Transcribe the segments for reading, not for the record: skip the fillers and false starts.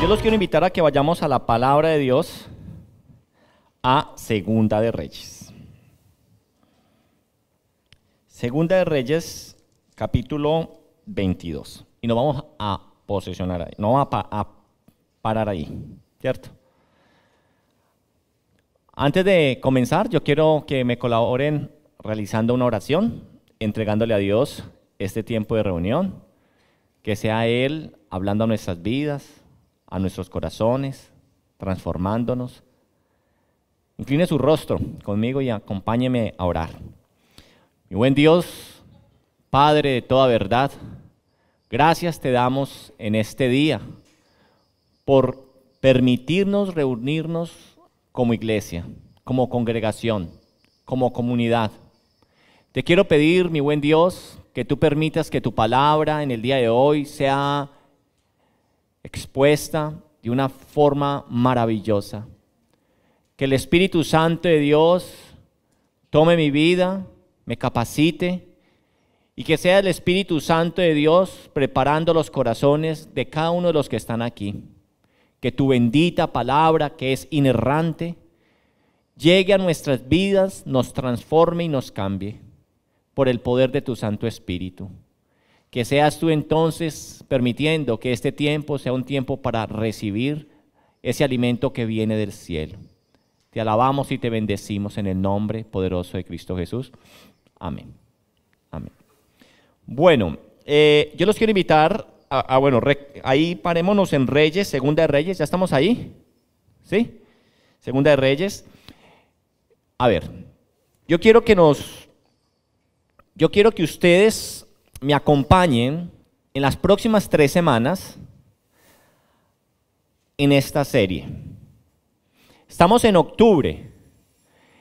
yo los quiero invitar a que vayamos a la palabra de Dios, a Segunda de Reyes. Segunda de Reyes, capítulo 22. Y nos vamos a posesionar ahí, no vamos a parar ahí, ¿cierto? Antes de comenzar, yo quiero que me colaboren realizando una oración, entregándole a Dios este tiempo de reunión, que sea Él hablando a nuestras vidas, a nuestros corazones, transformándonos. Incline su rostro conmigo y acompáñeme a orar. Mi buen Dios, Padre de toda verdad, gracias te damos en este día por permitirnos reunirnos como iglesia, como congregación, como comunidad. Te quiero pedir, mi buen Dios, que tú permitas que tu palabra en el día de hoy sea expuesta de una forma maravillosa. Que el Espíritu Santo de Dios tome mi vida, me capacite, y que sea el Espíritu Santo de Dios preparando los corazones de cada uno de los que están aquí. Que tu bendita palabra, que es inerrante, llegue a nuestras vidas, nos transforme y nos cambie por el poder de tu Santo Espíritu. Que seas tú entonces permitiendo que este tiempo sea un tiempo para recibir ese alimento que viene del cielo. Te alabamos y te bendecimos en el nombre poderoso de Cristo Jesús. Amén. Amén. Bueno, yo los quiero invitar ahí parémonos en Reyes, Segunda de Reyes, ¿ya estamos ahí? ¿Sí? Segunda de Reyes. A ver, yo quiero que ustedes me acompañen en las próximas 3 semanas en esta serie. Estamos en octubre.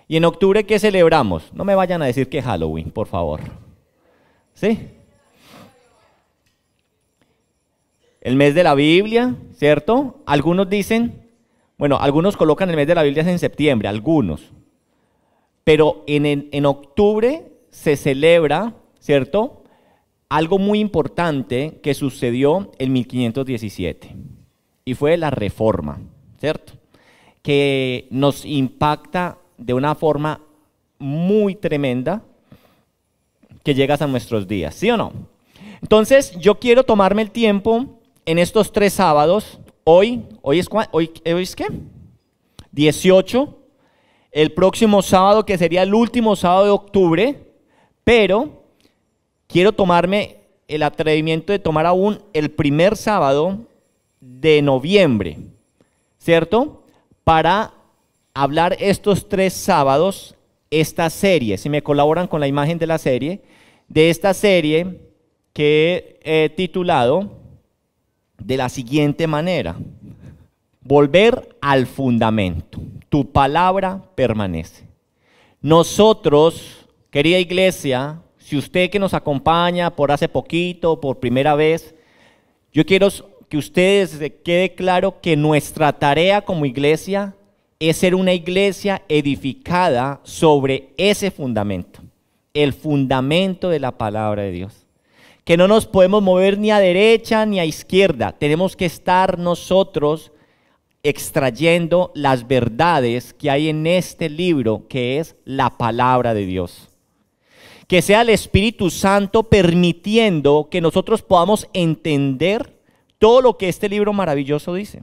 ¿Y en octubre qué celebramos? No me vayan a decir que Halloween, por favor. ¿Sí? El mes de la Biblia, ¿cierto? Algunos dicen, bueno, algunos colocan el mes de la Biblia en septiembre, algunos. Pero en octubre se celebra, ¿cierto?, algo muy importante que sucedió en 1517. Y fue la Reforma, ¿cierto?, que nos impacta de una forma muy tremenda que llega hasta nuestros días, ¿sí o no? Entonces, yo quiero tomarme el tiempo en estos 3 sábados. Hoy es ¿qué? 18. El próximo sábado, que sería el último sábado de octubre, pero quiero tomarme el atrevimiento de tomar aún el primer sábado de noviembre, ¿cierto? Para hablar estos 3 sábados, esta serie, si me colaboran con la imagen de la serie, de esta serie que he titulado de la siguiente manera: volver al fundamento. Tu palabra permanece. Nosotros, querida iglesia, si usted que nos acompaña por hace poquito, por primera vez, yo quiero que ustedes quede claro que nuestra tarea como iglesia es ser una iglesia edificada sobre ese fundamento, el fundamento de la palabra de Dios. Que no nos podemos mover ni a derecha ni a izquierda, tenemos que estar nosotros extrayendo las verdades que hay en este libro, que es la palabra de Dios. Que sea el Espíritu Santo permitiendo que nosotros podamos entender todo lo que este libro maravilloso dice,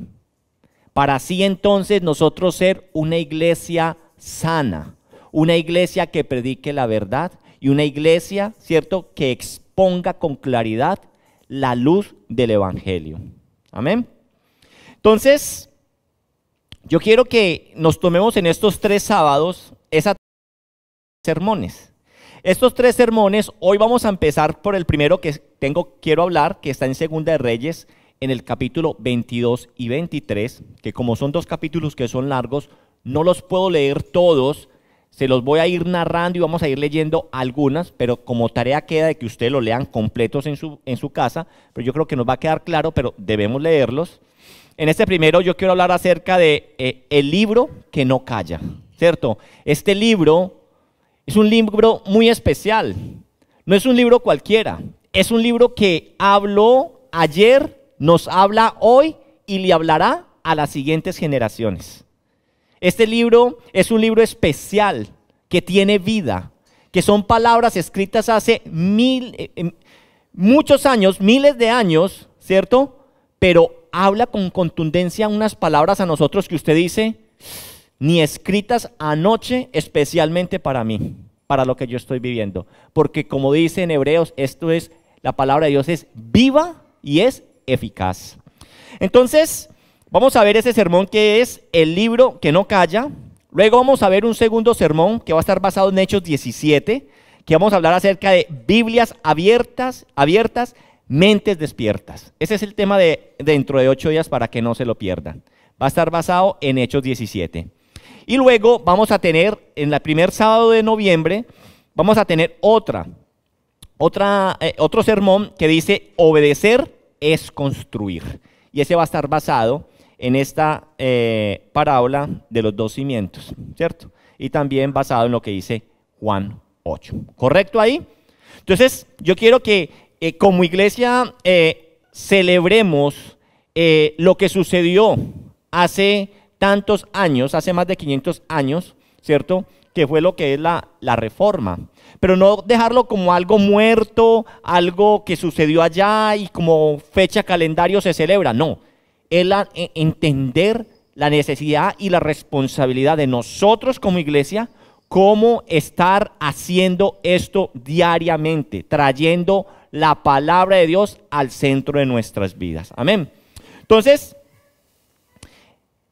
para así entonces nosotros ser una iglesia sana, una iglesia que predique la verdad y una iglesia, ¿cierto?, que exponga con claridad la luz del Evangelio. Amén. Entonces, yo quiero que nos tomemos en estos 3 sábados esas sermones. Estos 3 sermones, hoy vamos a empezar por el primero que quiero hablar, que está en Segunda de Reyes, en el capítulo 22 y 23, que como son 2 capítulos que son largos, no los puedo leer todos, se los voy a ir narrando y vamos a ir leyendo algunas, pero como tarea queda de que ustedes lo lean completos en su casa, pero yo creo que nos va a quedar claro, pero debemos leerlos. En este primero yo quiero hablar acerca de el libro que no calla, ¿cierto? Este libro es un libro muy especial, no es un libro cualquiera, es un libro que habló ayer, nos habla hoy y le hablará a las siguientes generaciones. Este libro es un libro especial que tiene vida, que son palabras escritas hace muchos años, miles de años, ¿cierto? Pero habla con contundencia unas palabras a nosotros que usted dice, ni escritas anoche especialmente para mí, para lo que yo estoy viviendo. Porque como dice en Hebreos, la palabra de Dios es viva y es eficaz. Entonces, vamos a ver ese sermón que es el libro que no calla. Luego vamos a ver un segundo sermón que va a estar basado en Hechos 17, que vamos a hablar acerca de Biblias abiertas, mentes despiertas. Ese es el tema de dentro de 8 días para que no se lo pierdan. Va a estar basado en Hechos 17. Y luego vamos a tener, en el primer sábado de noviembre, vamos a tener otro sermón que dice, obedecer es construir. Y ese va a estar basado en esta parábola de los 2 cimientos, ¿cierto? Y también basado en lo que dice Juan 8. ¿Correcto ahí? Entonces, yo quiero que como iglesia celebremos lo que sucedió hace tantos años, hace más de 500 años, ¿cierto? Que fue lo que es la Reforma. Pero no dejarlo como algo muerto, algo que sucedió allá y como fecha calendario se celebra, no. Es entender la necesidad y la responsabilidad de nosotros como iglesia, cómo estar haciendo esto diariamente, trayendo la palabra de Dios al centro de nuestras vidas. Amén. Entonces,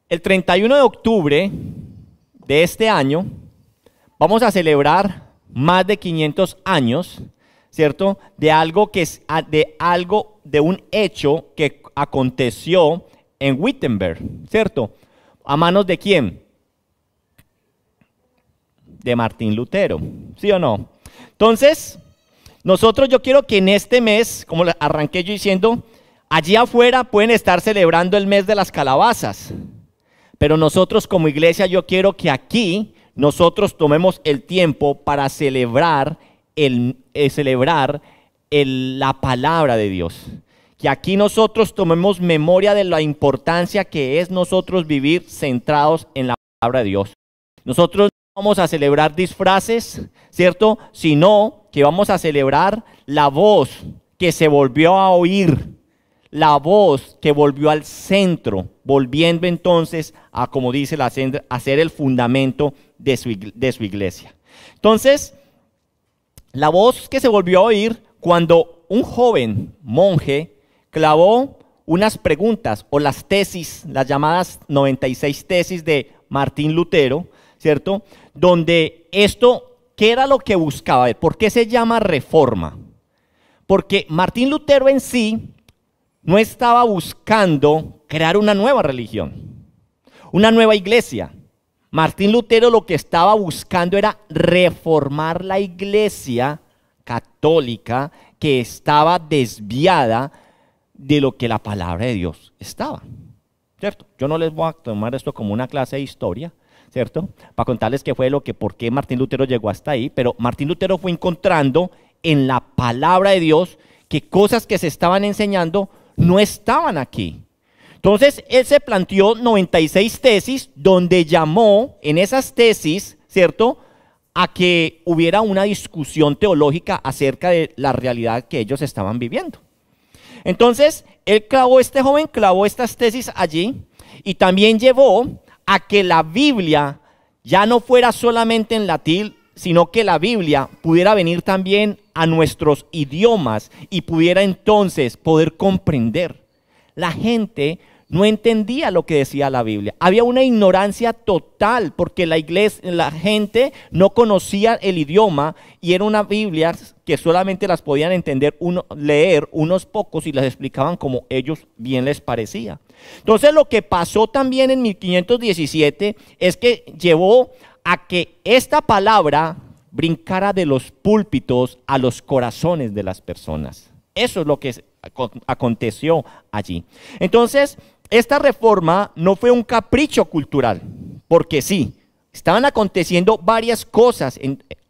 el 31 de octubre de este año vamos a celebrar más de 500 años, ¿cierto? De un hecho que aconteció en Wittenberg, ¿cierto? ¿A manos de quién? De Martín Lutero, ¿sí o no? Entonces, yo quiero que en este mes, como arranqué yo diciendo, allí afuera pueden estar celebrando el mes de las calabazas, pero nosotros como iglesia yo quiero que aquí nosotros tomemos el tiempo para celebrar la palabra de Dios. Que aquí nosotros tomemos memoria de la importancia que es nosotros vivir centrados en la palabra de Dios. Nosotros no vamos a celebrar disfraces, ¿cierto? Sino que vamos a celebrar la voz que se volvió a oír, la voz que volvió al centro, volviendo entonces a, como dice la senda, a ser el fundamento de su iglesia. Entonces, la voz que se volvió a oír cuando un joven monje clavó unas preguntas o las tesis, las llamadas 96 tesis de Martín Lutero, ¿cierto? Donde esto, ¿qué era lo que buscaba? ¿Por qué se llama reforma? Porque Martín Lutero en sí no estaba buscando crear una nueva religión, una nueva iglesia. Martín Lutero lo que estaba buscando era reformar la iglesia católica que estaba desviada de lo que la palabra de Dios estaba, ¿cierto? Yo no les voy a tomar esto como una clase de historia, ¿cierto? Para contarles por qué Martín Lutero llegó hasta ahí, pero Martín Lutero fue encontrando en la palabra de Dios que cosas que se estaban enseñando no estaban aquí. Entonces, él se planteó 96 tesis donde llamó en esas tesis, ¿cierto?, a que hubiera una discusión teológica acerca de la realidad que ellos estaban viviendo. Entonces, este joven clavó estas tesis allí y también llevó a que la Biblia ya no fuera solamente en latín, sino que la Biblia pudiera venir también a nuestros idiomas y pudiera entonces poder comprender. La gente no entendía lo que decía la Biblia. Había una ignorancia total porque la gente no conocía el idioma y era una Biblia que solamente las podían leer unos pocos y las explicaban como ellos bien les parecía. Entonces lo que pasó también en 1517 es que llevó a que esta palabra brincara de los púlpitos a los corazones de las personas. Eso es lo que aconteció allí. Entonces, esta reforma no fue un capricho cultural, porque sí, estaban aconteciendo varias cosas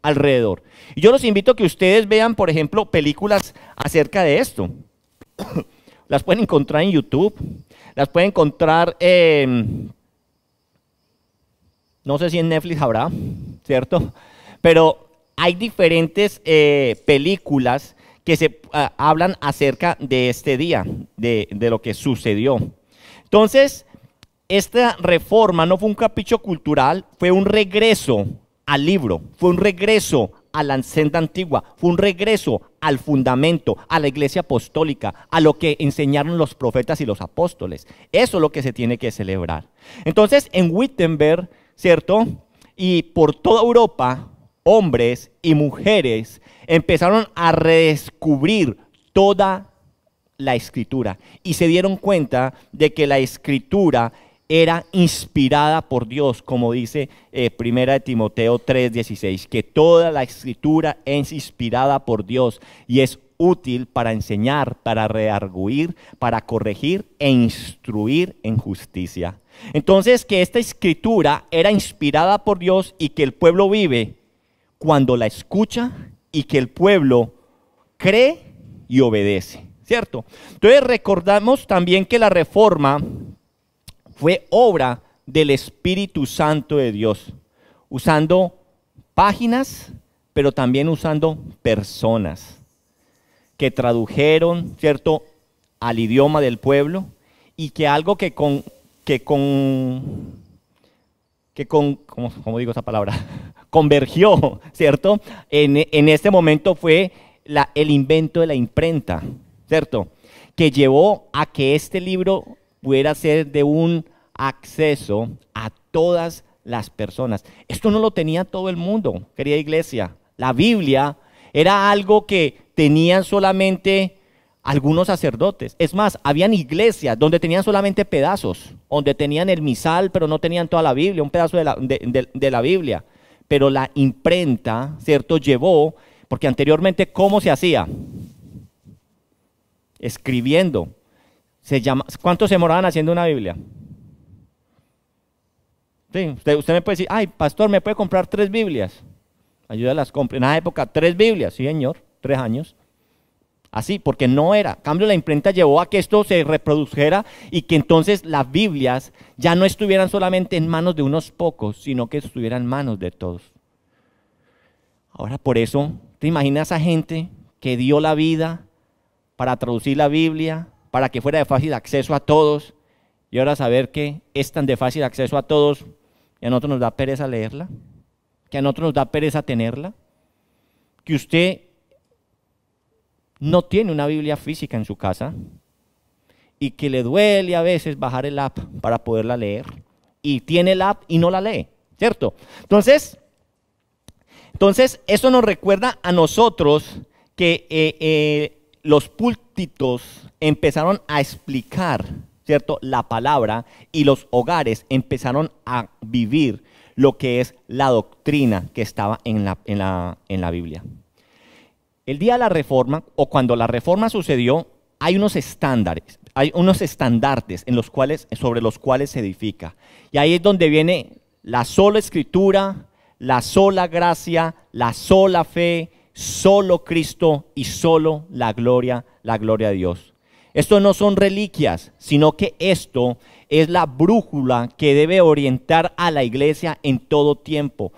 alrededor. Y yo los invito a que ustedes vean, por ejemplo, películas acerca de esto. las pueden encontrar en YouTube, las pueden encontrar, no sé si en Netflix habrá, ¿cierto? Pero hay diferentes películas que hablan acerca de este día, de lo que sucedió. Entonces, esta reforma no fue un capricho cultural, fue un regreso al libro, fue un regreso a la senda antigua, fue un regreso al fundamento, a la iglesia apostólica, a lo que enseñaron los profetas y los apóstoles. Eso es lo que se tiene que celebrar. Entonces, en Wittenberg, ¿cierto? Y por toda Europa, hombres y mujeres empezaron a redescubrir toda la Escritura y se dieron cuenta de que la Escritura era inspirada por Dios, como dice 1 Timoteo 3:16, que toda la Escritura es inspirada por Dios y es útil para enseñar, para redarguir, para corregir e instruir en justicia. Entonces, que esta Escritura era inspirada por Dios y que el pueblo vive cuando la escucha y que el pueblo cree y obedece, ¿cierto? Entonces recordamos también que la reforma fue obra del Espíritu Santo de Dios, usando páginas, pero también usando personas que tradujeron, ¿cierto?, al idioma del pueblo, y que algo ¿cómo digo esa palabra? Convergió, ¿cierto? En este momento fue el invento de la imprenta, ¿cierto? Que llevó a que este libro pudiera ser de un acceso a todas las personas. Esto no lo tenía todo el mundo, querida iglesia. La Biblia era algo que tenían solamente algunos sacerdotes. Es más, habían iglesias donde tenían solamente pedazos, donde tenían el misal, pero no tenían toda la Biblia, un pedazo de la Biblia. Pero la imprenta, ¿cierto?, llevó, porque anteriormente, ¿cómo se hacía? Escribiendo. ¿Cuántos se demoraban haciendo una Biblia? Sí, usted me puede decir, ay, pastor, ¿me puede comprar 3 Biblias? Ayuda a las compras. En esa época, 3 Biblias, sí, señor, 3 años. Así, porque no era. En cambio, la imprenta llevó a que esto se reprodujera y que entonces las Biblias ya no estuvieran solamente en manos de unos pocos, sino que estuvieran en manos de todos. Ahora, por eso, ¿te imaginas a gente que dio la vida para traducir la Biblia, para que fuera de fácil acceso a todos, y ahora saber que es tan de fácil acceso a todos, y a nosotros nos da pereza leerla, que a nosotros nos da pereza tenerla, que usted no tiene una Biblia física en su casa y que le duele a veces bajar el app para poderla leer, y tiene el app y no la lee, ¿cierto? Entonces eso nos recuerda a nosotros que los púlpitos empezaron a explicar, ¿cierto?, la palabra, y los hogares empezaron a vivir lo que es la doctrina que estaba en la Biblia. El día de la reforma, o cuando la reforma sucedió, hay unos estándares, hay unos estandartes sobre los cuales se edifica. Y ahí es donde viene la sola escritura, la sola gracia, la sola fe, solo Cristo y solo la gloria de Dios. Esto no son reliquias, sino que esto es la brújula que debe orientar a la iglesia en todo tiempo.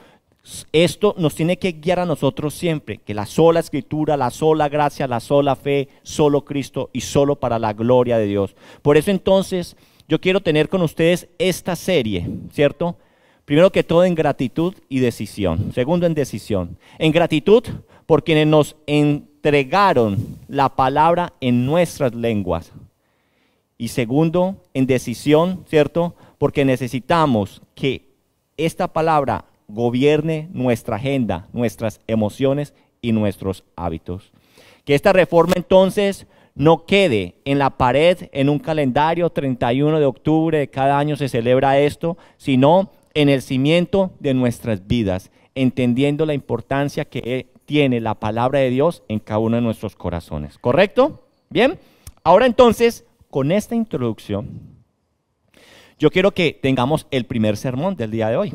Esto nos tiene que guiar a nosotros siempre, que la sola escritura, la sola gracia, la sola fe, solo Cristo y solo para la gloria de Dios. Por eso entonces yo quiero tener con ustedes esta serie, ¿cierto? Primero que todo en gratitud y decisión. Segundo en decisión. En gratitud por quienes nos entregaron la palabra en nuestras lenguas. Y segundo en decisión, ¿cierto? Porque necesitamos que esta palabra gobierne nuestra agenda, nuestras emociones y nuestros hábitos. Que esta reforma entonces no quede en la pared, en un calendario, 31 de octubre de cada año se celebra esto, sino en el cimiento de nuestras vidas, entendiendo la importancia que tiene la palabra de Dios en cada uno de nuestros corazones. ¿Correcto? Bien. Ahora entonces, con esta introducción, yo quiero que tengamos el primer sermón del día de hoy.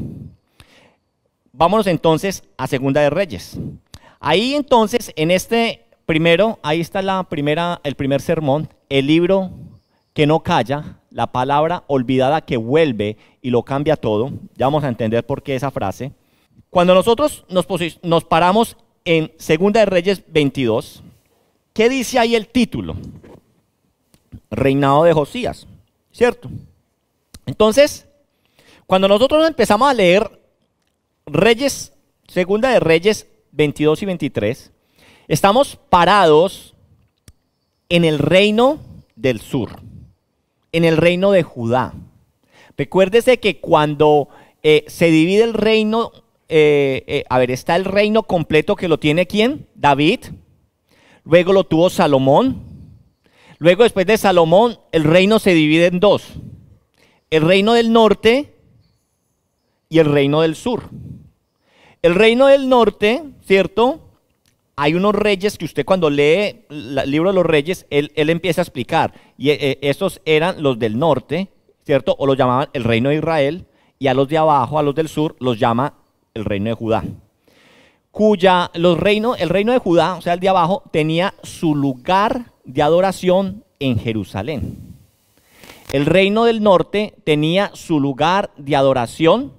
Vámonos entonces a Segunda de Reyes. Ahí entonces, en este primero, ahí está el primer sermón, el libro que no calla, la palabra olvidada que vuelve y lo cambia todo. Ya vamos a entender por qué esa frase. Cuando nosotros nos paramos en Segunda de Reyes 22, ¿qué dice ahí el título? Reinado de Josías, ¿cierto? Entonces, cuando nosotros empezamos a leer Reyes, Segunda de Reyes 22 y 23, estamos parados en el reino del sur, en el reino de Judá. Recuérdese que cuando se divide el reino, está el reino completo que lo tiene ¿quién? David. Luego lo tuvo Salomón. Luego después de Salomón, el reino se divide en dos. El reino del norte y el reino del sur. El reino del norte, ¿cierto? Hay unos reyes que usted cuando lee el libro de los reyes, él empieza a explicar. Y esos eran los del norte, ¿cierto? O los llamaban el reino de Israel. Y a los de abajo, a los del sur, los llama el reino de Judá. El reino de Judá, o sea, el de abajo, tenía su lugar de adoración en Jerusalén. El reino del norte tenía su lugar de adoración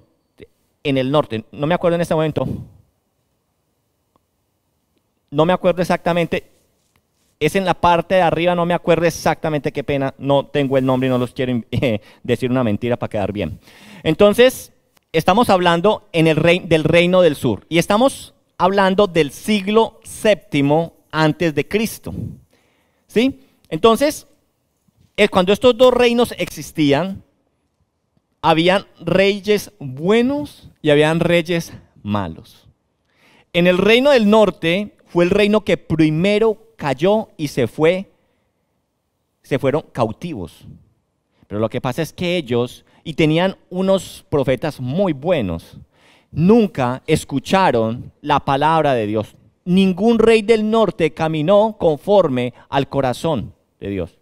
en el norte. No me acuerdo en este momento. No me acuerdo exactamente. Es en la parte de arriba, no me acuerdo exactamente, qué pena. No tengo el nombre y no los quiero decir una mentira para quedar bien. Entonces, estamos hablando del reino del sur. Y estamos hablando del siglo VII antes de Cristo. ¿Sí? Entonces, cuando estos dos reinos existían, habían reyes buenos y habían reyes malos. En el reino del norte fue el reino que primero cayó y se fueron cautivos. Pero lo que pasa es que ellos, y tenían unos profetas muy buenos, nunca escucharon la palabra de Dios. Ningún rey del norte caminó conforme al corazón de Dios.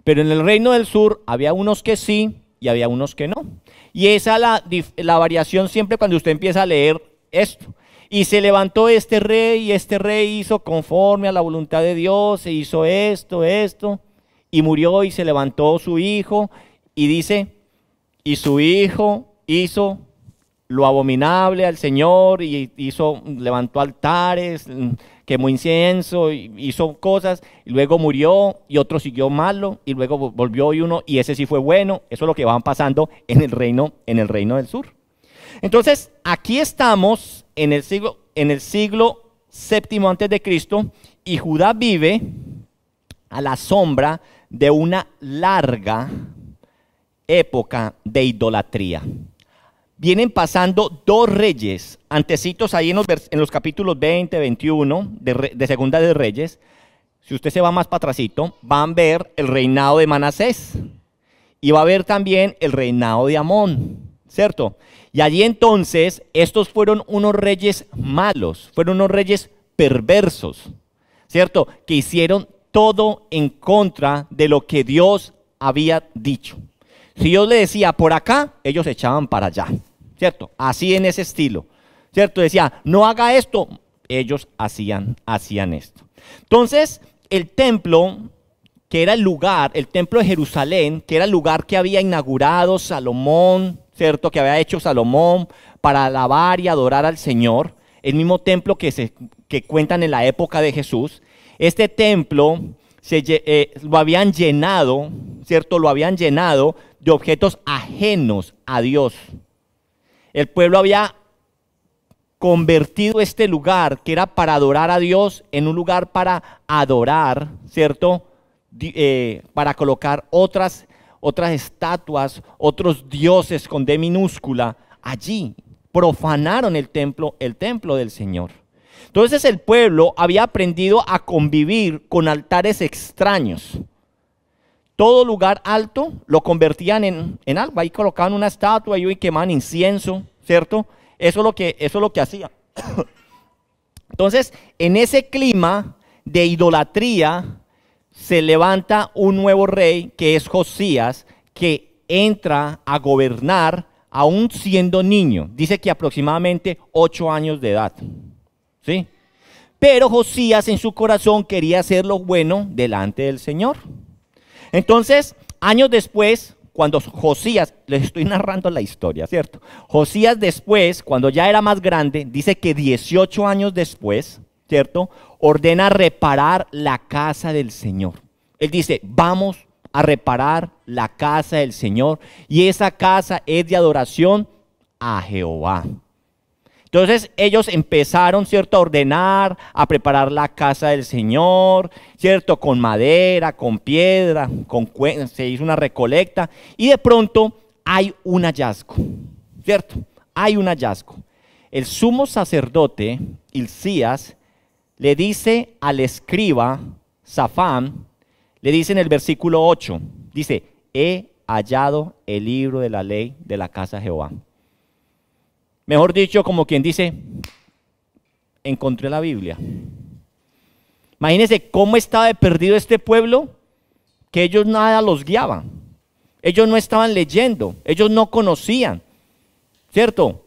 Pero en el reino del sur había unos que sí y había unos que no. Y esa es la variación siempre cuando usted empieza a leer esto. Y se levantó este rey y este rey hizo conforme a la voluntad de Dios, e hizo esto, y murió y se levantó su hijo, y dice, y su hijo hizo lo abominable al Señor, y levantó altares, quemó incienso, hizo cosas, y luego murió, y otro siguió malo, y luego volvió y ese sí fue bueno. Eso es lo que van pasando en el reino del sur. Entonces, aquí estamos en el siglo VII antes de Cristo, y Judá vive a la sombra de una larga época de idolatría. Vienen pasando dos reyes, antecitos ahí en los capítulos 20, 21 de Segunda de Reyes. Si usted se va más para atrásito, van a ver el reinado de Manasés y va a ver también el reinado de Amón, ¿cierto? Y allí entonces estos fueron unos reyes malos, fueron unos reyes perversos, ¿cierto? Que hicieron todo en contra de lo que Dios había dicho. Si Dios le decía por acá, ellos echaban para allá, ¿cierto? Así en ese estilo, ¿cierto? Decía, no haga esto, ellos hacían esto. Entonces, el templo, que era el templo de Jerusalén, que era el lugar que había inaugurado Salomón, ¿cierto? Que había hecho Salomón para alabar y adorar al Señor, el mismo templo que cuentan en la época de Jesús. Este templo lo habían llenado, ¿cierto? Lo habían llenado de objetos ajenos a Dios. El pueblo había convertido este lugar, que era para adorar a Dios, en un lugar para adorar, ¿cierto? Para colocar otras estatuas, otros dioses con D minúscula allí. Profanaron el templo del Señor. Entonces el pueblo había aprendido a convivir con altares extraños. Todo lugar alto lo convertían en algo. Ahí colocaban una estatua y quemaban incienso, ¿cierto? Eso es lo que hacían. Entonces, en ese clima de idolatría, se levanta un nuevo rey que es Josías, que entra a gobernar aún siendo niño. Dice que aproximadamente 8 años de edad. ¿Sí? Pero Josías en su corazón quería hacer lo bueno delante del Señor. Entonces, años después, cuando Josías, les estoy narrando la historia, ¿cierto? Josías después, cuando ya era más grande, dice que 18 años después, ¿cierto? Ordena reparar la casa del Señor. Él dice, vamos a reparar la casa del Señor, y esa casa es de adoración a Jehová. Entonces ellos empezaron, ¿cierto?, a ordenar, a preparar la casa del Señor, ¿cierto?, con madera, con piedra, se hizo una recolecta, y de pronto hay un hallazgo, ¿cierto? Hay un hallazgo. El sumo sacerdote, Hilcías, le dice al escriba, Safán, le dice en el versículo 8, dice, he hallado el libro de la ley de la casa de Jehová. Mejor dicho, como quien dice, encontré la Biblia. Imagínense cómo estaba de perdido este pueblo, que ellos nada los guiaban. Ellos no estaban leyendo, ellos no conocían, ¿cierto?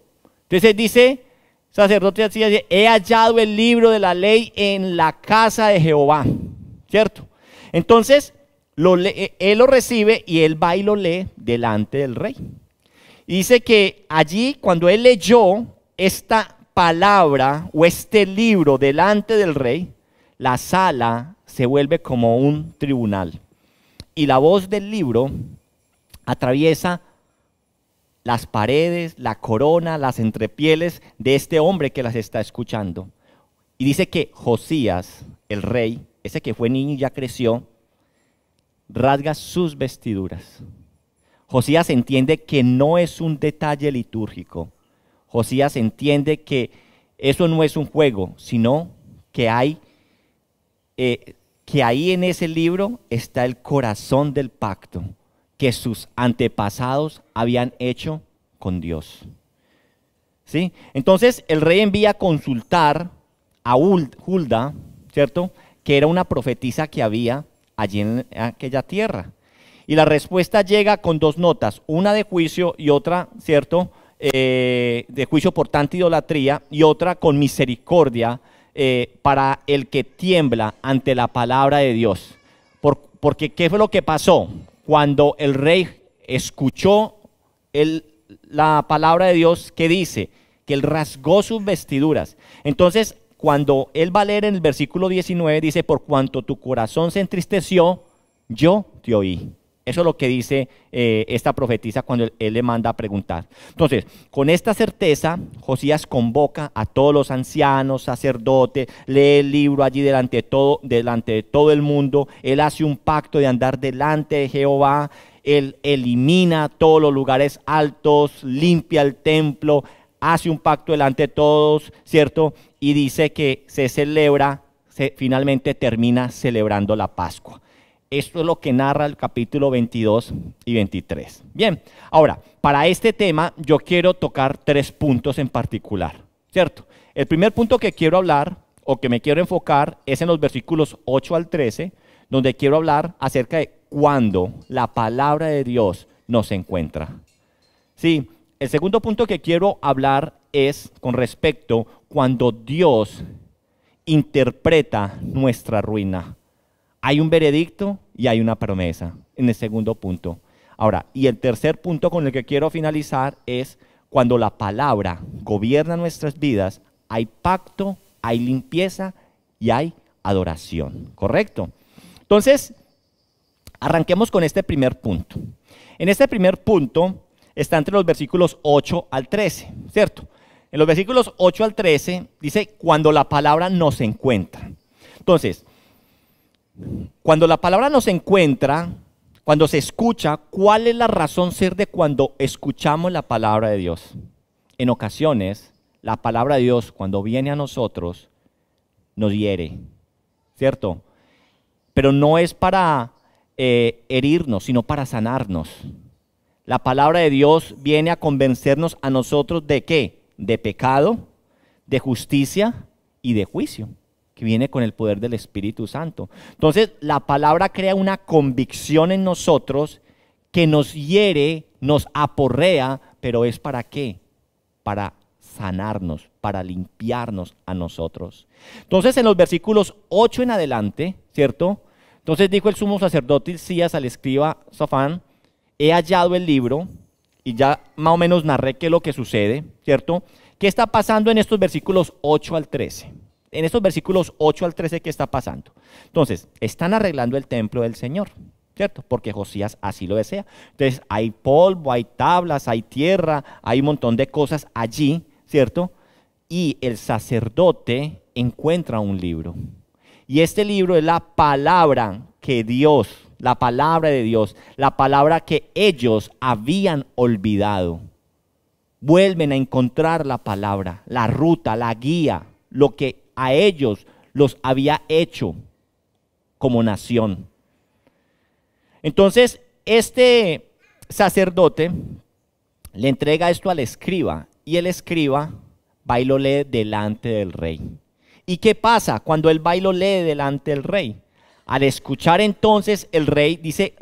Entonces dice, sacerdote así, he hallado el libro de la ley en la casa de Jehová, ¿cierto? Entonces, él lo recibe y él va y lo lee delante del rey. Y dice que allí, cuando él leyó esta palabra o este libro delante del rey, la sala se vuelve como un tribunal. Y la voz del libro atraviesa las paredes, la corona, las entrepieles de este hombre que las está escuchando. Y dice que Josías, el rey, ese que fue niño y ya creció, rasga sus vestiduras. Josías entiende que no es un detalle litúrgico. Josías entiende que eso no es un juego, sino que ahí en ese libro está el corazón del pacto que sus antepasados habían hecho con Dios. ¿Sí? Entonces el rey envía a consultar a Hulda, ¿cierto?, que era una profetisa que había allí en aquella tierra. Y la respuesta llega con dos notas, una de juicio y otra, ¿cierto?, de juicio por tanta idolatría, y otra con misericordia para el que tiembla ante la palabra de Dios. Porque ¿qué fue lo que pasó? Cuando el rey escuchó la palabra de Dios, que dice que él rasgó sus vestiduras. Entonces, cuando él va a leer en el versículo 19, dice, por cuanto tu corazón se entristeció, yo te oí. Eso es lo que dice esta profetisa cuando él le manda a preguntar. Entonces, con esta certeza, Josías convoca a todos los ancianos, sacerdotes, lee el libro allí delante de todo el mundo. Él hace un pacto de andar delante de Jehová. Él elimina todos los lugares altos, limpia el templo, hace un pacto delante de todos, ¿cierto? Y dice que finalmente termina celebrando la Pascua. Esto es lo que narra el capítulo 22 y 23. Bien, ahora, para este tema yo quiero tocar 3 puntos en particular, ¿cierto? El primer punto que quiero hablar o que me quiero enfocar es en los versículos 8 al 13, donde quiero hablar acerca de cuando la palabra de Dios nos encuentra. Sí, el segundo punto que quiero hablar es con respecto cuando Dios interpreta nuestra ruina. Hay un veredicto y hay una promesa en el segundo punto. Ahora, y el tercer punto con el que quiero finalizar es cuando la palabra gobierna nuestras vidas, hay pacto, hay limpieza y hay adoración, ¿correcto? Entonces, arranquemos con este primer punto. En este primer punto está entre los versículos 8 al 13, ¿cierto? En los versículos 8 al 13 dice cuando la palabra nos encuentra. Entonces, cuando la palabra nos encuentra, cuando se escucha, ¿cuál es la razón ser de cuando escuchamos la palabra de Dios? En ocasiones, la palabra de Dios, cuando viene a nosotros, nos hiere, ¿cierto? Pero no es para herirnos, sino para sanarnos. La palabra de Dios viene a convencernos a nosotros ¿de qué? De pecado, de justicia y de juicio, que viene con el poder del Espíritu Santo. Entonces, la palabra crea una convicción en nosotros que nos hiere, nos aporrea, pero ¿es para qué? Para sanarnos, para limpiarnos a nosotros. Entonces, en los versículos 8 en adelante, ¿cierto? Entonces dijo el sumo sacerdote Hilcías al escriba Safán: he hallado el libro, y ya más o menos narré qué es lo que sucede, ¿cierto? ¿Qué está pasando en estos versículos 8 al 13? En estos versículos 8 al 13, ¿qué está pasando? Entonces, están arreglando el templo del Señor, ¿cierto? Porque Josías así lo desea. Entonces, hay polvo, hay tablas, hay tierra, hay un montón de cosas allí, ¿cierto? Y el sacerdote encuentra un libro. Y este libro es la palabra que Dios, la palabra de Dios, la palabra que ellos habían olvidado. Vuelven a encontrar la palabra, la ruta, la guía, lo que a ellos los había hecho como nación. Entonces, este sacerdote le entrega esto al escriba, y el escriba va y lo lee delante del rey. ¿Y qué pasa cuando él va y lo lee delante del rey? Al escuchar entonces el rey, dice,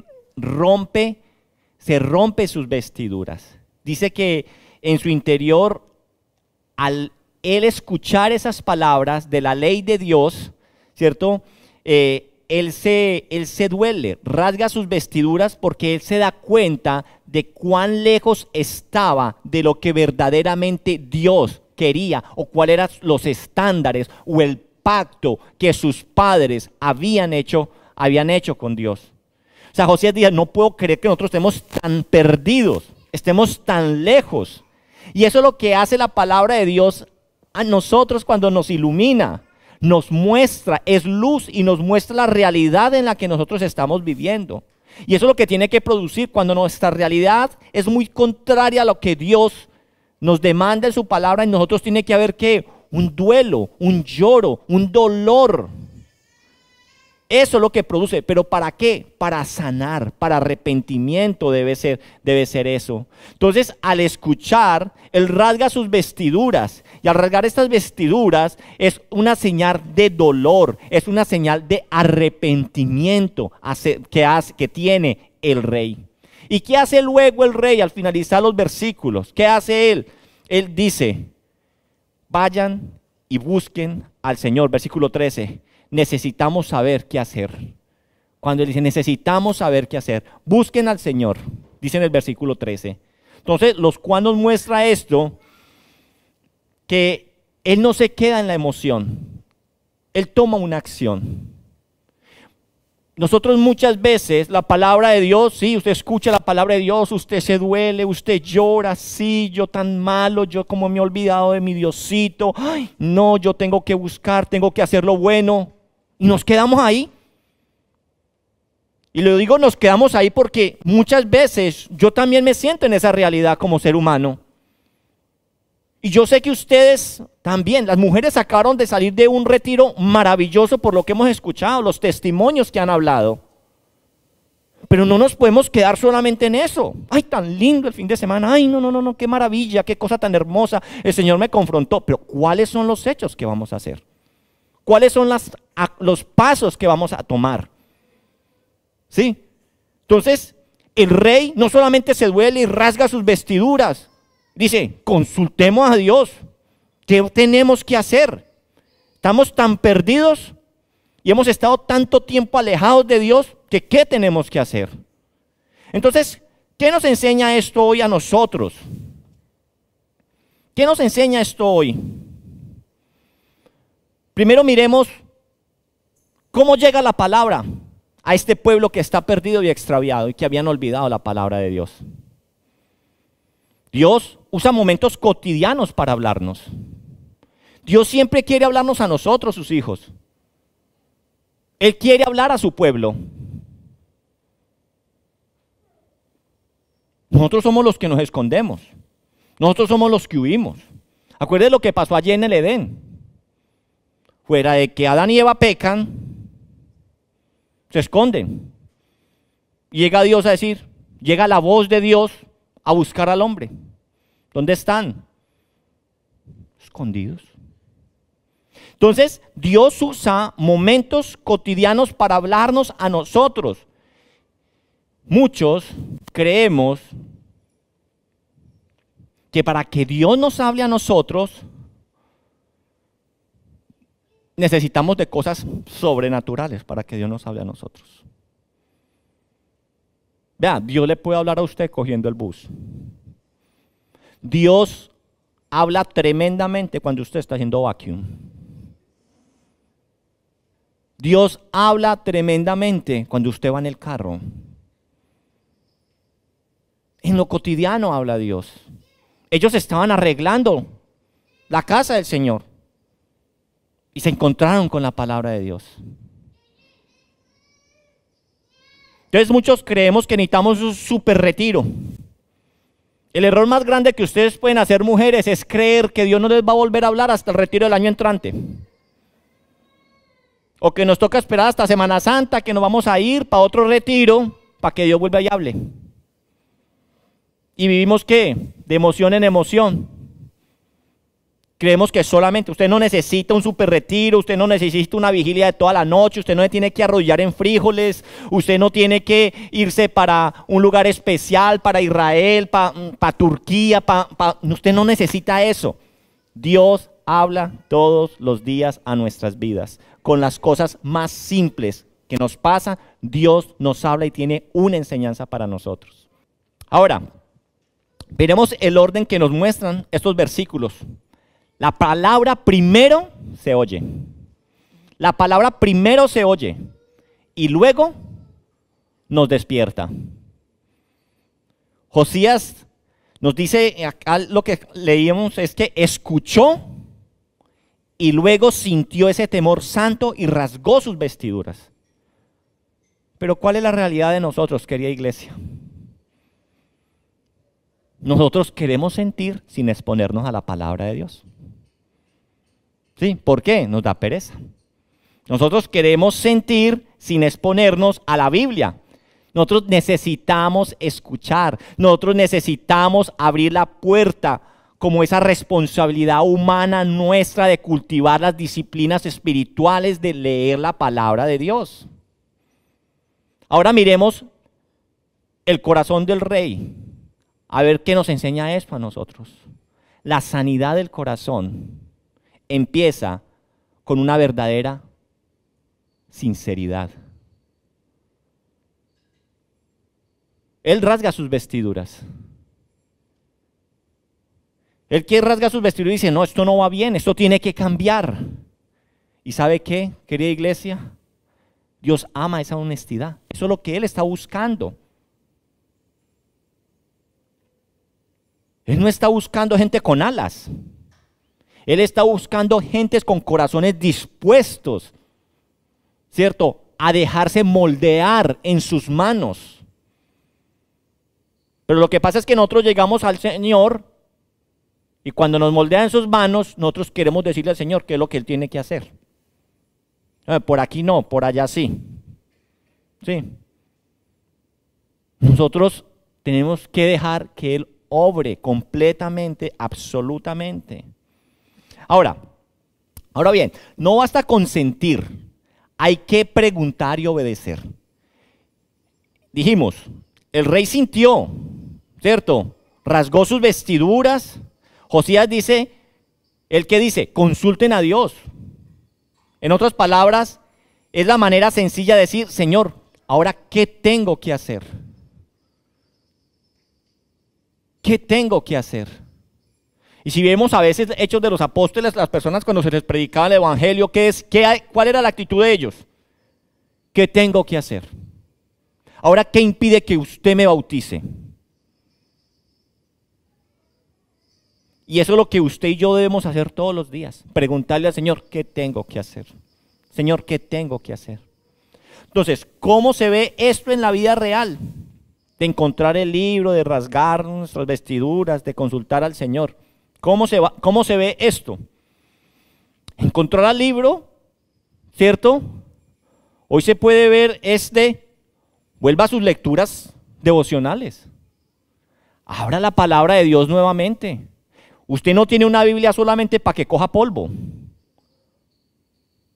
se rompe sus vestiduras. Dice que en su interior, al él escuchar esas palabras de la ley de Dios, ¿cierto? Él se duele, rasga sus vestiduras, porque él se da cuenta de cuán lejos estaba de lo que verdaderamente Dios quería, o cuáles eran los estándares o el pacto que sus padres habían hecho con Dios. O sea, Josías dice: no puedo creer que nosotros estemos tan perdidos, estemos tan lejos. Y eso es lo que hace la palabra de Dios a nosotros cuando nos ilumina, nos muestra, es luz y nos muestra la realidad en la que nosotros estamos viviendo. Y eso es lo que tiene que producir cuando nuestra realidad es muy contraria a lo que Dios nos demanda en su palabra. En nosotros tiene que haber ¿qué? Un duelo, un lloro, un dolor. Eso es lo que produce. ¿Pero para qué? Para sanar, para arrepentimiento debe ser eso. Entonces, al escuchar, él rasga sus vestiduras. Y al rasgar estas vestiduras es una señal de dolor, es una señal de arrepentimiento que tiene el rey. ¿Y qué hace luego el rey al finalizar los versículos? ¿Qué hace él? Él dice: vayan y busquen al Señor. Versículo 13. Necesitamos saber qué hacer. Cuando él dice necesitamos saber qué hacer, busquen al Señor, dice en el versículo 13. Entonces, cual nos muestra esto, que él no se queda en la emoción, él toma una acción. Nosotros muchas veces, la palabra de Dios, sí, usted escucha la palabra de Dios, usted se duele, usted llora, sí, yo tan malo, yo como me he olvidado de mi Diosito, ay, no, yo tengo que buscar, tengo que hacer lo bueno, y nos quedamos ahí. Y le digo, nos quedamos ahí porque muchas veces yo también me siento en esa realidad como ser humano. Y yo sé que ustedes también, las mujeres acabaron de salir de un retiro maravilloso por lo que hemos escuchado, los testimonios que han hablado. Pero no nos podemos quedar solamente en eso. Ay, tan lindo el fin de semana. Ay, no, qué maravilla, qué cosa tan hermosa. El Señor me confrontó. Pero ¿cuáles son los hechos que vamos a hacer? ¿Cuáles son los pasos que vamos a tomar? ¿Sí? Entonces, el rey no solamente se duele y rasga sus vestiduras. Dice, consultemos a Dios. ¿Qué tenemos que hacer? Estamos tan perdidos y hemos estado tanto tiempo alejados de Dios que ¿qué tenemos que hacer? Entonces, ¿qué nos enseña esto hoy a nosotros? ¿Qué nos enseña esto hoy? Primero miremos cómo llega la palabra a este pueblo que está perdido y extraviado y que habían olvidado la palabra de Dios. Dios usa momentos cotidianos para hablarnos. Dios siempre quiere hablarnos a nosotros, sus hijos. Él quiere hablar a su pueblo. Nosotros somos los que nos escondemos. Nosotros somos los que huimos. Acuérdense lo que pasó allí en el Edén. Fuera de que Adán y Eva pecan, se esconden. Llega Dios a decir, llega la voz de Dios a buscar al hombre. ¿Dónde están? Escondidos. Entonces, Dios usa momentos cotidianos para hablarnos a nosotros. Muchos creemos que para que Dios nos hable a nosotros, necesitamos de cosas sobrenaturales para que Dios nos hable a nosotros. Vea, Dios le puede hablar a usted cogiendo el bus. Dios habla tremendamente cuando usted está haciendo vacuum. Dios habla tremendamente cuando usted va en el carro. En lo cotidiano habla Dios. Ellos estaban arreglando la casa del Señor y se encontraron con la palabra de Dios. Entonces muchos creemos que necesitamos un super retiro. El error más grande que ustedes pueden hacer, mujeres, es creer que Dios no les va a volver a hablar hasta el retiro del año entrante. O que nos toca esperar hasta Semana Santa, que nos vamos a ir para otro retiro, para que Dios vuelva y hable. Y vivimos, ¿qué? De emoción en emoción. Creemos que solamente usted no necesita un super retiro, usted no necesita una vigilia de toda la noche, usted no se tiene que arrodillar en frijoles, usted no tiene que irse para un lugar especial, para Israel, para Turquía, usted no necesita eso. Dios habla todos los días a nuestras vidas. Con las cosas más simples que nos pasan, Dios nos habla y tiene una enseñanza para nosotros. Ahora, veremos el orden que nos muestran estos versículos. La palabra primero se oye. La palabra primero se oye y luego nos despierta. Josías nos dice, acá lo que leíamos es que escuchó y luego sintió ese temor santo y rasgó sus vestiduras. Pero ¿cuál es la realidad de nosotros, querida iglesia? Nosotros queremos sentir sin exponernos a la palabra de Dios. ¿Sí? ¿Por qué? Nos da pereza. Nosotros queremos sentir sin exponernos a la Biblia. Nosotros necesitamos escuchar. Nosotros necesitamos abrir la puerta como esa responsabilidad humana nuestra de cultivar las disciplinas espirituales de leer la palabra de Dios. Ahora miremos el corazón del rey. A ver qué nos enseña esto a nosotros. La sanidad del corazón empieza con una verdadera sinceridad. Él rasga sus vestiduras. Él que rasga sus vestiduras y dice, no, esto no va bien, esto tiene que cambiar. ¿Y sabe qué, querida iglesia? Dios ama esa honestidad. Eso es lo que Él está buscando. Él no está buscando gente con alas. Él está buscando gentes con corazones dispuestos, ¿cierto?, a dejarse moldear en sus manos. Pero lo que pasa es que nosotros llegamos al Señor y cuando nos moldea en sus manos, nosotros queremos decirle al Señor qué es lo que Él tiene que hacer. Por aquí no, por allá sí. Sí. Nosotros tenemos que dejar que Él obre completamente, absolutamente. Ahora bien, no basta consentir, hay que preguntar y obedecer. Dijimos, el rey sintió, ¿cierto? Rasgó sus vestiduras. Josías dice, ¿el qué dice? Consulten a Dios. En otras palabras, es la manera sencilla de decir, Señor, ahora, ¿qué tengo que hacer? ¿Qué tengo que hacer? Y si vemos a veces Hechos de los Apóstoles, las personas cuando se les predicaba el Evangelio, ¿cuál era la actitud de ellos? ¿Qué tengo que hacer? Ahora, ¿qué impide que usted me bautice? Y eso es lo que usted y yo debemos hacer todos los días. Preguntarle al Señor, ¿qué tengo que hacer? Señor, ¿qué tengo que hacer? Entonces, ¿cómo se ve esto en la vida real? De encontrar el libro, de rasgar nuestras vestiduras, de consultar al Señor. ¿Cómo se ve esto? Encontrar al libro, ¿cierto? Hoy se puede ver vuelva a sus lecturas devocionales. Abra la palabra de Dios nuevamente. Usted no tiene una Biblia solamente para que coja polvo.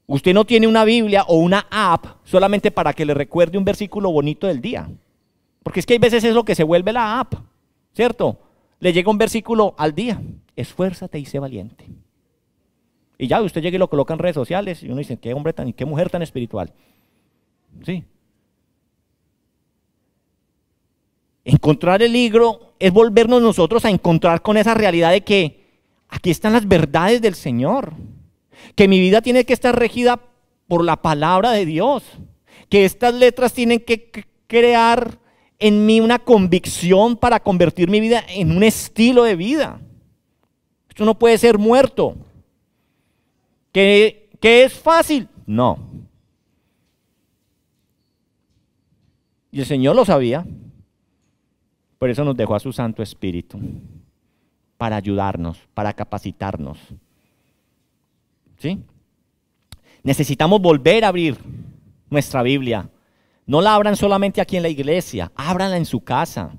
Usted no tiene una Biblia o una app solamente para que le recuerde un versículo bonito del día. Porque es que hay veces es lo que se vuelve la app, ¿cierto? Le llega un versículo al día. Esfuérzate y sé valiente. Y ya usted llega y lo coloca en redes sociales y uno dice, qué hombre tan y qué mujer tan espiritual. Sí. Encontrar el libro es volvernos nosotros a encontrar con esa realidad de que aquí están las verdades del Señor, que mi vida tiene que estar regida por la palabra de Dios, que estas letras tienen que crear en mí una convicción para convertir mi vida en un estilo de vida. Esto no puede ser muerto. ¿Que es fácil? No. Y el Señor lo sabía. Por eso nos dejó a su Santo Espíritu, para ayudarnos, para capacitarnos. ¿Sí? Necesitamos volver a abrir nuestra Biblia. No la abran solamente aquí en la iglesia, ábranla en su casa.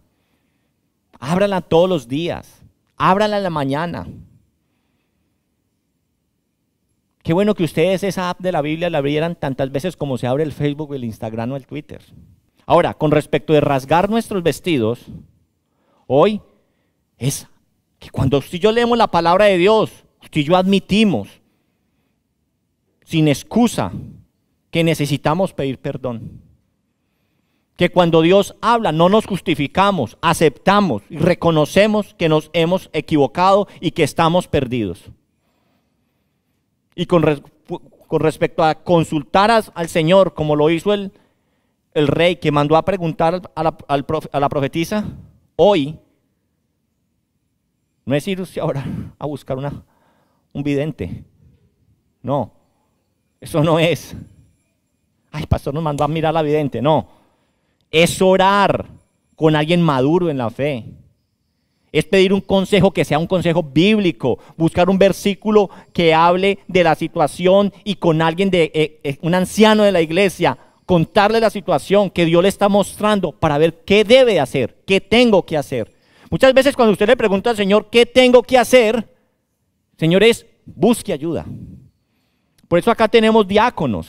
Ábranla todos los días, ábranla en la mañana. Qué bueno que ustedes esa app de la Biblia la abrieran tantas veces como se abre el Facebook, el Instagram o el Twitter. Ahora, con respecto de rasgar nuestros vestidos, hoy es que cuando usted y yo leemos la palabra de Dios, usted y yo admitimos, sin excusa, que necesitamos pedir perdón. Que cuando Dios habla no nos justificamos, aceptamos y reconocemos que nos hemos equivocado y que estamos perdidos. Y con respecto a consultar al Señor, como lo hizo el rey que mandó a preguntar a la profetisa, hoy no es irse ahora a buscar un vidente. No, eso no es. Ay, pastor nos mandó a mirar a la vidente. No, es orar con alguien maduro en la fe. Es pedir un consejo que sea un consejo bíblico, buscar un versículo que hable de la situación y con alguien un anciano de la iglesia, contarle la situación que Dios le está mostrando para ver qué debe hacer, qué tengo que hacer. Muchas veces cuando usted le pregunta al Señor, ¿qué tengo que hacer? Señor, busque ayuda. Por eso acá tenemos diáconos.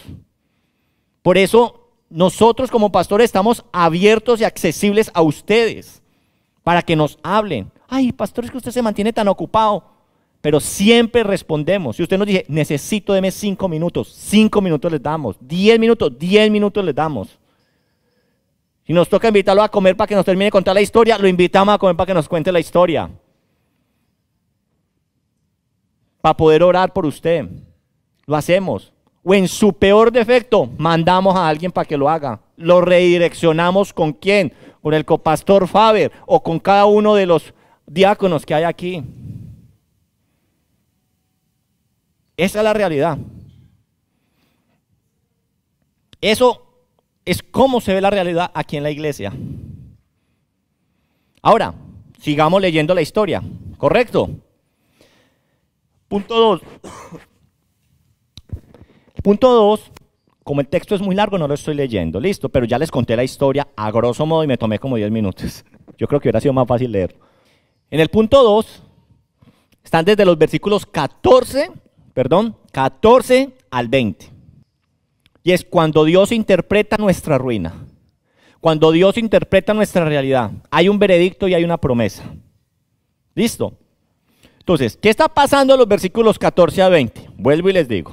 Por eso nosotros como pastores estamos abiertos y accesibles a ustedes para que nos hablen. Ay, pastor, es que usted se mantiene tan ocupado. Pero siempre respondemos. Si usted nos dice, necesito, deme 5 minutos, 5 minutos les damos. 10 minutos les damos. Si nos toca invitarlo a comer para que nos termine de contar la historia, lo invitamos a comer para que nos cuente la historia. Para poder orar por usted. Lo hacemos. O en su peor defecto, mandamos a alguien para que lo haga. Lo redireccionamos ¿con quién? Con el copastor Faber o con cada uno de los diáconos que hay aquí. Esa es la realidad. Eso es cómo se ve la realidad aquí en la iglesia. Ahora, sigamos leyendo la historia, ¿correcto? Punto 2. Punto 2, como el texto es muy largo, no lo estoy leyendo, listo, pero ya les conté la historia a grosso modo y me tomé como 10 minutos. Yo creo que hubiera sido más fácil leerlo. En el punto 2, están desde los versículos 14 al 20. Y es cuando Dios interpreta nuestra ruina, cuando Dios interpreta nuestra realidad. Hay un veredicto y hay una promesa. ¿Listo? Entonces, ¿qué está pasando en los versículos 14 a 20? Vuelvo y les digo.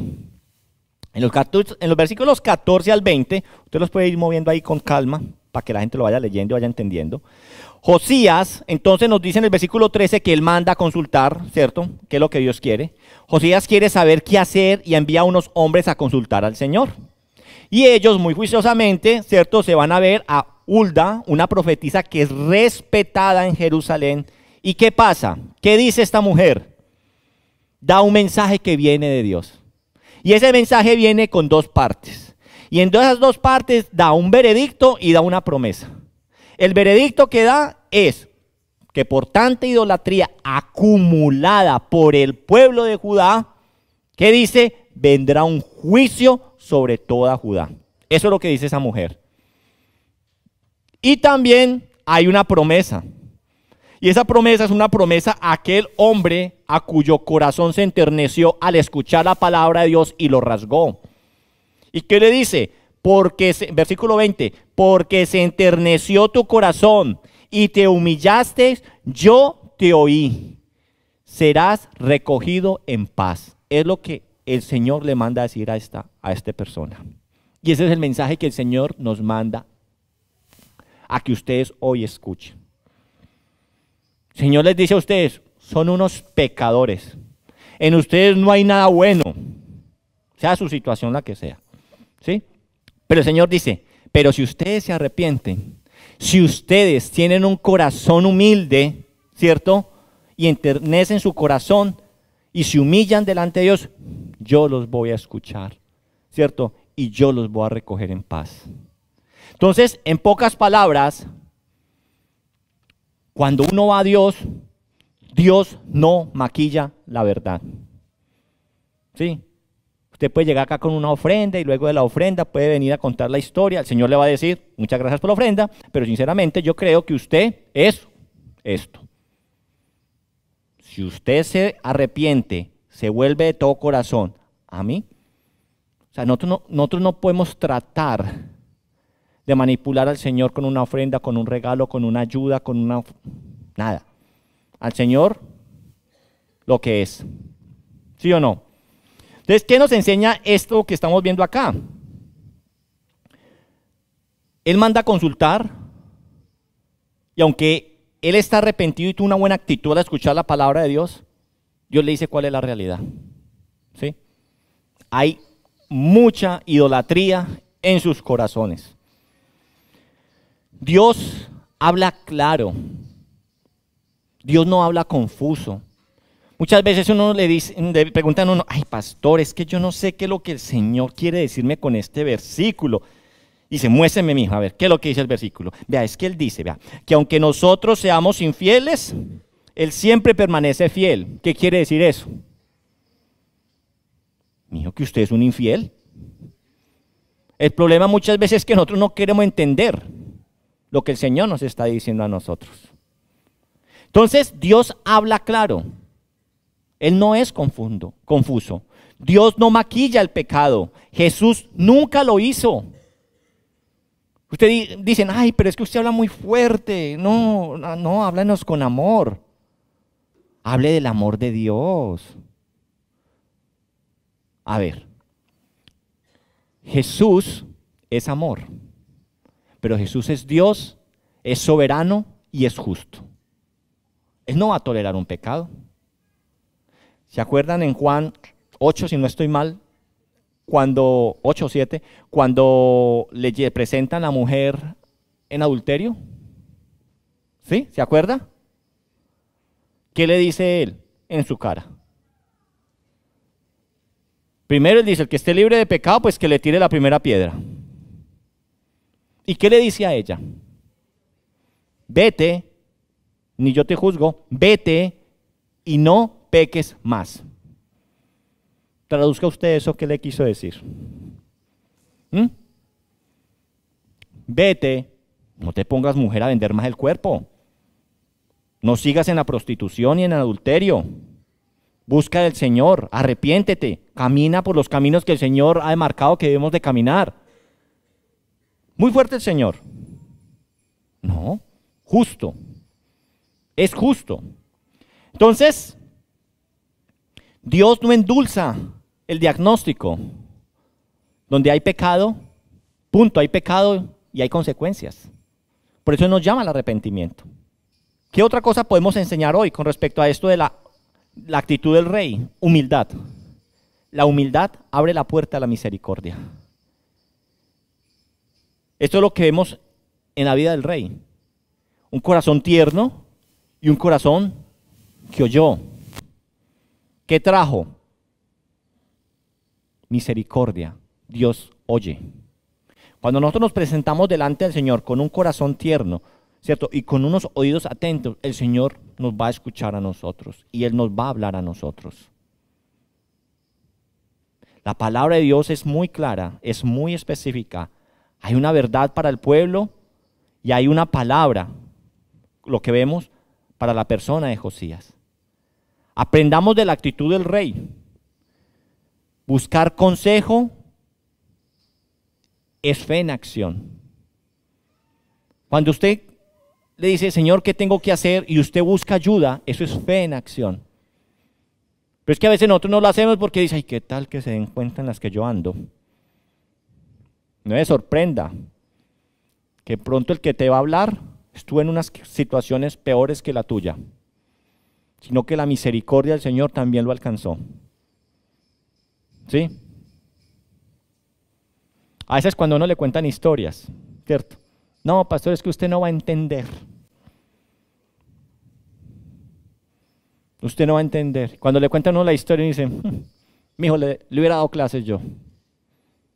En los versículos 14 al 20, usted los puede ir moviendo ahí con calma para que la gente lo vaya leyendo y vaya entendiendo. Josías, entonces nos dice en el versículo 13 que él manda a consultar, ¿cierto? ¿Qué es lo que Dios quiere? Josías quiere saber qué hacer y envía a unos hombres a consultar al Señor. Y ellos muy juiciosamente, ¿cierto? Se van a ver a Hulda, una profetisa que es respetada en Jerusalén. ¿Y qué pasa? ¿Qué dice esta mujer? Da un mensaje que viene de Dios. Y ese mensaje viene con 2 partes. Y en esas 2 partes da un veredicto y da una promesa. El veredicto que da es que por tanta idolatría acumulada por el pueblo de Judá, ¿qué dice? Vendrá un juicio sobre toda Judá. Eso es lo que dice esa mujer. Y también hay una promesa. Y esa promesa es una promesa a aquel hombre a cuyo corazón se enterneció al escuchar la palabra de Dios y lo rasgó. ¿Y qué le dice? Versículo 20, porque se enterneció tu corazón y te humillaste, yo te oí. Serás recogido en paz. Es lo que el Señor le manda a decir a esta persona. Y ese es el mensaje que el Señor nos manda a que ustedes hoy escuchen. El Señor les dice a ustedes, son unos pecadores. En ustedes no hay nada bueno, sea su situación la que sea. ¿Sí? Pero el Señor dice, pero si ustedes se arrepienten, si ustedes tienen un corazón humilde, ¿cierto? Y enternecen su corazón y se humillan delante de Dios, yo los voy a escuchar, ¿cierto? Y yo los voy a recoger en paz. Entonces, en pocas palabras, cuando uno va a Dios, Dios no maquilla la verdad. ¿Sí? Usted puede llegar acá con una ofrenda y luego de la ofrenda puede venir a contar la historia. El Señor le va a decir, muchas gracias por la ofrenda, pero sinceramente yo creo que usted es esto. Si usted se arrepiente, se vuelve de todo corazón a mí, o sea, nosotros no podemos tratar de manipular al Señor con una ofrenda, con un regalo, con una ayuda, con una... nada. Al Señor lo que es. ¿Sí o no? Entonces, ¿qué nos enseña esto que estamos viendo acá? Él manda a consultar y aunque él está arrepentido y tuvo una buena actitud al escuchar la palabra de Dios, Dios le dice cuál es la realidad. ¿Sí? Hay mucha idolatría en sus corazones. Dios habla claro. Dios no habla confuso. Muchas veces uno le preguntan a uno, ay pastor, es que yo no sé qué es lo que el Señor quiere decirme con este versículo. Y dice, muéstrame, mijo, a ver, ¿qué es lo que dice el versículo? Vea, es que él dice, vea, que aunque nosotros seamos infieles, Él siempre permanece fiel. ¿Qué quiere decir eso? Mijo, que usted es un infiel. El problema muchas veces es que nosotros no queremos entender lo que el Señor nos está diciendo a nosotros. Entonces, Dios habla claro. Él no es confuso. Dios no maquilla el pecado. Jesús nunca lo hizo. Ustedes dicen, ay, pero es que usted habla muy fuerte. No, háblanos con amor. Hable del amor de Dios. A ver, Jesús es amor, pero Jesús es Dios, es soberano y es justo. Él no va a tolerar un pecado. ¿Se acuerdan en Juan 8, si no estoy mal, 8 o 7, cuando le presentan a la mujer en adulterio? ¿Sí? ¿Se acuerda? ¿Qué le dice él en su cara? Primero él dice, el que esté libre de pecado, pues que le tire la primera piedra. ¿Y qué le dice a ella? Vete, ni yo te juzgo, vete y no peques más. Traduzca usted eso, ¿qué le quiso decir? Vete, no te pongas mujer a vender más el cuerpo. No sigas en la prostitución y en el adulterio. Busca del Señor, arrepiéntete, camina por los caminos que el Señor ha demarcado que debemos de caminar. Muy fuerte el Señor. No, justo. Es justo. Entonces, Dios no endulza el diagnóstico. Donde hay pecado, punto, hay pecado y hay consecuencias. Por eso nos llama al arrepentimiento. ¿Qué otra cosa podemos enseñar hoy con respecto a esto de la actitud del rey? Humildad. La humildad abre la puerta a la misericordia. Esto es lo que vemos en la vida del rey. Un corazón tierno y un corazón que oyó. ¿Qué trajo? Misericordia. Dios oye. Cuando nosotros nos presentamos delante del Señor con un corazón tierno, ¿cierto? Y con unos oídos atentos, el Señor nos va a escuchar a nosotros y Él nos va a hablar a nosotros. La palabra de Dios es muy clara, es muy específica. Hay una verdad para el pueblo y hay una palabra, lo que vemos, para la persona de Josías. Aprendamos de la actitud del rey. Buscar consejo es fe en acción. Cuando usted le dice, Señor, ¿qué tengo que hacer? Y usted busca ayuda, eso es fe en acción. Pero es que a veces nosotros no lo hacemos porque dice, ay, ¿qué tal que se den cuenta en las que yo ando? No me sorprenda que pronto el que te va a hablar estuvo en unas situaciones peores que la tuya, sino que la misericordia del Señor también lo alcanzó. ¿Sí? A veces cuando uno le cuentan historias, ¿cierto? No, pastor, es que usted no va a entender. Usted no va a entender. Cuando le cuentan a uno la historia y dice, mijo, le hubiera dado clases yo.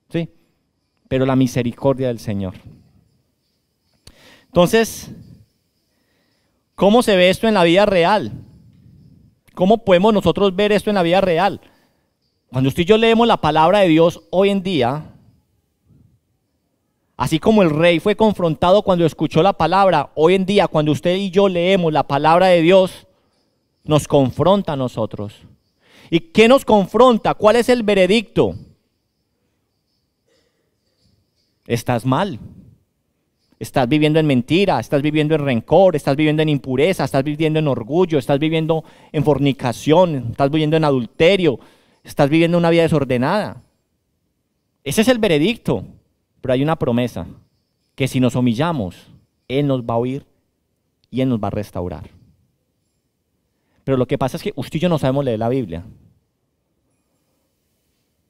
¿Sí? Pero la misericordia del Señor. Entonces, ¿cómo se ve esto en la vida real? ¿Cómo podemos nosotros ver esto en la vida real? Cuando usted y yo leemos la palabra de Dios hoy en día, así como el rey fue confrontado cuando escuchó la palabra, hoy en día cuando usted y yo leemos la palabra de Dios, nos confronta a nosotros. ¿Y qué nos confronta? ¿Cuál es el veredicto? Estás mal. Estás viviendo en mentira, estás viviendo en rencor, estás viviendo en impureza, estás viviendo en orgullo, estás viviendo en fornicación, estás viviendo en adulterio, estás viviendo una vida desordenada. Ese es el veredicto. Pero hay una promesa, que si nos humillamos, Él nos va a oír y Él nos va a restaurar. Pero lo que pasa es que usted y yo no sabemos leer la Biblia.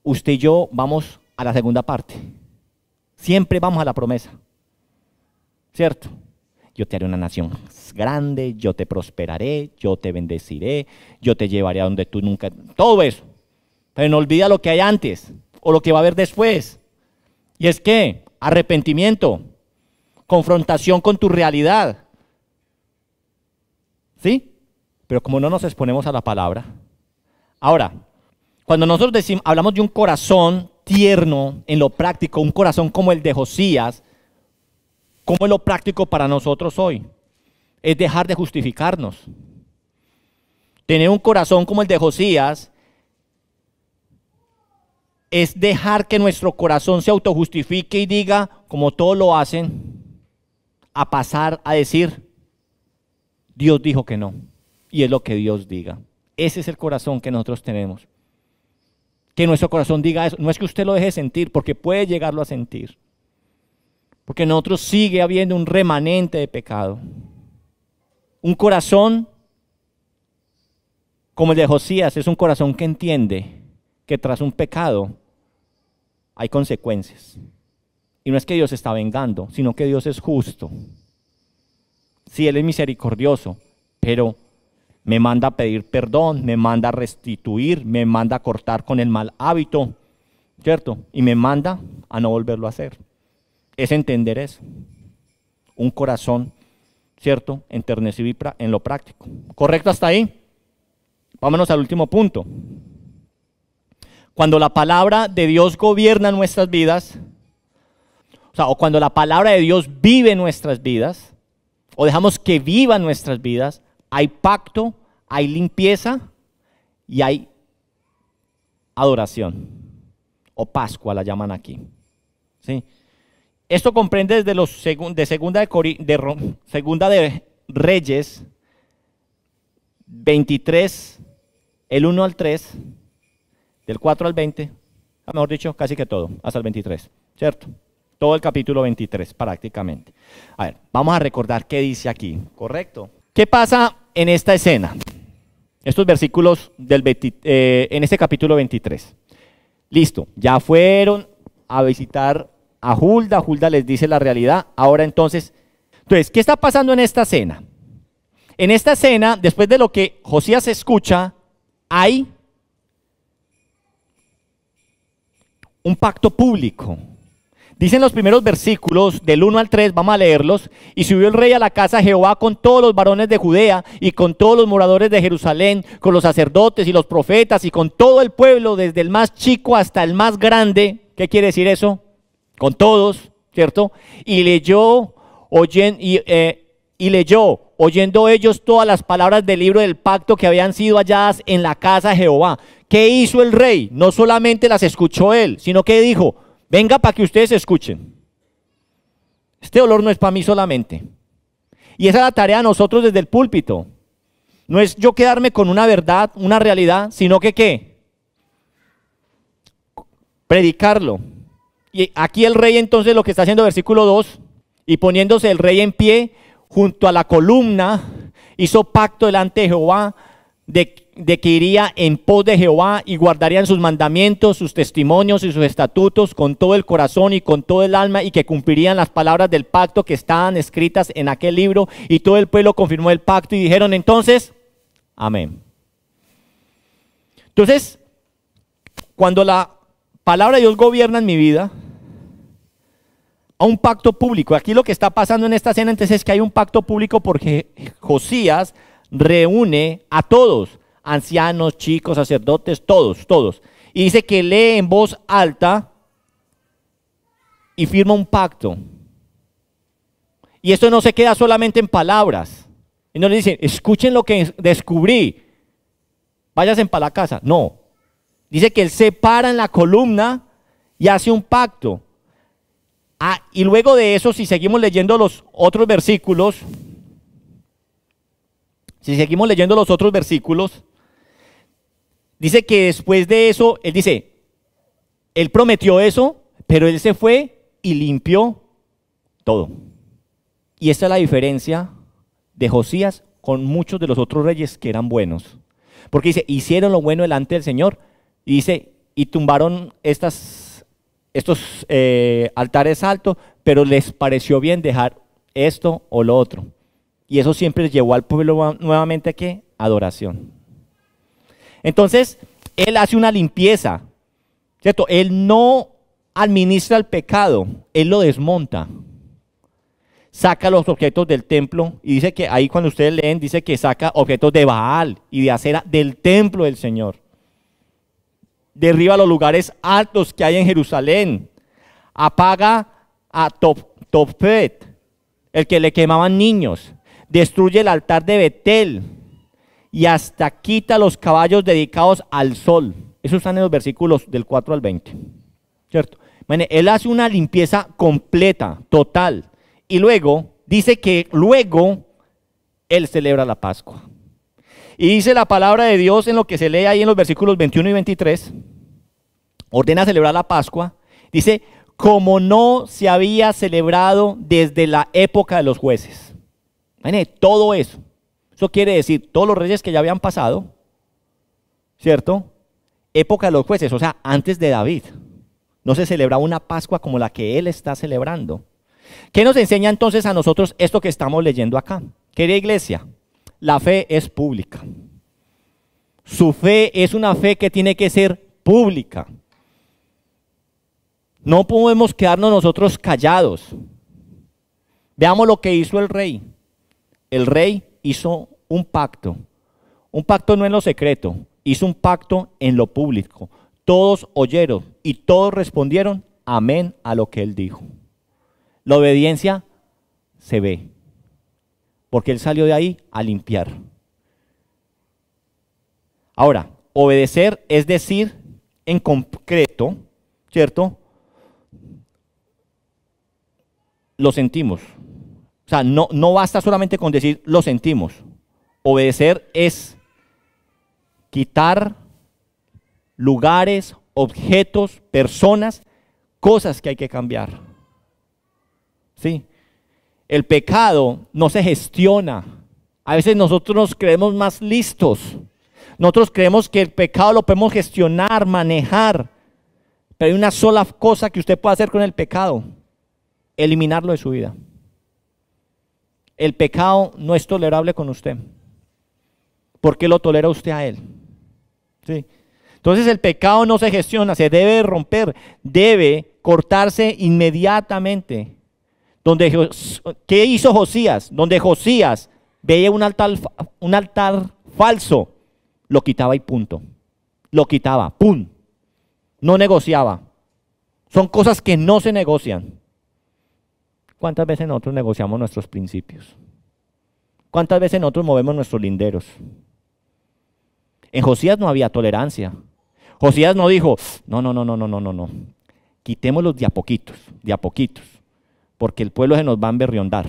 Usted y yo vamos a la segunda parte. Siempre vamos a la promesa. ¿Cierto? Yo te haré una nación grande, yo te prosperaré, yo te bendeciré, yo te llevaré a donde tú nunca... Todo eso. Pero no olvida lo que hay antes o lo que va a haber después. Y es que arrepentimiento, confrontación con tu realidad. ¿Sí? Pero como no nos exponemos a la palabra. Ahora, cuando nosotros hablamos de un corazón tierno en lo práctico, un corazón como el de Josías, ¿cómo es lo práctico para nosotros hoy? Es dejar de justificarnos. Tener un corazón como el de Josías es dejar que nuestro corazón se autojustifique y diga, como todos lo hacen, a pasar a decir, Dios dijo que no. Y es lo que Dios diga. Ese es el corazón que nosotros tenemos. Que nuestro corazón diga eso. No es que usted lo deje sentir, porque puede llegarlo a sentir. Porque en nosotros sigue habiendo un remanente de pecado. Un corazón como el de Josías es un corazón que entiende que tras un pecado hay consecuencias. Y no es que Dios se está vengando, sino que Dios es justo. Sí, Él es misericordioso, pero me manda a pedir perdón, me manda a restituir, me manda a cortar con el mal hábito, ¿cierto? Y me manda a no volverlo a hacer. Es entender eso. Un corazón, ¿cierto? Enternecido en lo práctico. ¿Correcto hasta ahí? Vámonos al último punto. Cuando la palabra de Dios gobierna nuestras vidas, o cuando la palabra de Dios vive en nuestras vidas, o dejamos que viva en nuestras vidas, hay pacto, hay limpieza y hay adoración. O Pascua la llaman aquí. ¿Sí? Esto comprende desde los segunda de Reyes 23, el 1 al 3, del 4 al 20, mejor dicho, casi que todo, hasta el 23, ¿cierto? Todo el capítulo 23 prácticamente. A ver, vamos a recordar qué dice aquí, ¿correcto? ¿Qué pasa en esta escena? Estos versículos en este capítulo 23. Listo, ya fueron a visitar a Hulda, Hulda les dice la realidad. Ahora entonces, ¿qué está pasando en esta escena? En esta escena, después de lo que Josías escucha, hay un pacto público. Dicen los primeros versículos del 1 al 3, vamos a leerlos. Y subió el rey a la casa de Jehová con todos los varones de Judea y con todos los moradores de Jerusalén, con los sacerdotes y los profetas y con todo el pueblo, desde el más chico hasta el más grande. ¿Qué quiere decir eso? Con todos, ¿cierto? Y leyó, oyendo ellos todas las palabras del libro del pacto que habían sido halladas en la casa de Jehová. ¿Qué hizo el rey? No solamente las escuchó él, sino que dijo, venga para que ustedes escuchen. Este dolor no es para mí solamente. Y esa es la tarea de nosotros desde el púlpito. No es yo quedarme con una verdad, una realidad, sino que ¿qué? Predicarlo. Y aquí el rey entonces lo que está haciendo, versículo 2, y poniéndose el rey en pie junto a la columna, hizo pacto delante de Jehová de que iría en pos de Jehová y guardarían sus mandamientos, sus testimonios y sus estatutos con todo el corazón y con todo el alma, y que cumplirían las palabras del pacto que estaban escritas en aquel libro. Y todo el pueblo confirmó el pacto y dijeron entonces, amén. Entonces, cuando la palabra de Dios gobierna en mi vida, a un pacto público. Aquí lo que está pasando en esta escena entonces es que hay un pacto público porque Josías reúne a todos, ancianos, chicos, sacerdotes, todos. Y dice que lee en voz alta y firma un pacto. Y esto no se queda solamente en palabras. Y no le dicen, escuchen lo que descubrí, váyanse para la casa. No. Dice que él se para en la columna y hace un pacto. Y luego de eso, si seguimos leyendo los otros versículos, dice que después de eso, él prometió eso, pero él se fue y limpió todo. Y esta es la diferencia de Josías con muchos de los otros reyes que eran buenos. Porque dice, hicieron lo bueno delante del Señor, y dice, y tumbaron estos altares altos, pero les pareció bien dejar esto o lo otro. Y eso siempre les llevó al pueblo nuevamente ¿a qué? Adoración. Entonces, él hace una limpieza, ¿cierto? Él no administra el pecado, él lo desmonta. Saca los objetos del templo, y dice que ahí cuando ustedes leen, dice que saca objetos de Baal y de acera del templo del Señor. Derriba los lugares altos que hay en Jerusalén. Apaga a Tophet, el que le quemaban niños. Destruye el altar de Betel. Y hasta quita los caballos dedicados al sol. Eso están en los versículos del 4 al 20. ¿Cierto? Bueno, él hace una limpieza completa, total. Y luego, dice que luego él celebra la Pascua. Y dice la palabra de Dios en lo que se lee ahí en los versículos 21 y 23, ordena celebrar la Pascua, dice, como no se había celebrado desde la época de los jueces. Todo eso quiere decir, todos los reyes que ya habían pasado, ¿cierto? Época de los jueces, o sea, antes de David. No se celebraba una Pascua como la que él está celebrando. ¿Qué nos enseña entonces a nosotros esto que estamos leyendo acá? Querida iglesia, la fe es pública. Su fe es una fe que tiene que ser pública. No podemos quedarnos nosotros callados. Veamos lo que hizo el rey. El rey hizo un pacto. Un pacto no en lo secreto, hizo un pacto en lo público. Todos oyeron y todos respondieron amén a lo que él dijo. La obediencia se ve, porque él salió de ahí a limpiar. Ahora, obedecer es decir, en concreto, ¿cierto? Lo sentimos. O sea, no basta solamente con decir lo sentimos. Obedecer es quitar lugares, objetos, personas, cosas que hay que cambiar. ¿Sí? El pecado no se gestiona. A veces nosotros nos creemos más listos. Nosotros creemos que el pecado lo podemos gestionar, manejar. Pero hay una sola cosa que usted puede hacer con el pecado: eliminarlo de su vida. El pecado no es tolerable con usted. ¿Por qué lo tolera usted a él? ¿Sí? Entonces el pecado no se gestiona, se debe romper, debe cortarse inmediatamente. ¿Qué hizo Josías? Donde Josías veía un altar falso, lo quitaba y punto. Lo quitaba, ¡pum! No negociaba. Son cosas que no se negocian. ¿Cuántas veces nosotros negociamos nuestros principios? ¿Cuántas veces nosotros movemos nuestros linderos? En Josías no había tolerancia. Josías no dijo, no. Quitémoslos de a poquitos, porque el pueblo se nos va a emberriondar.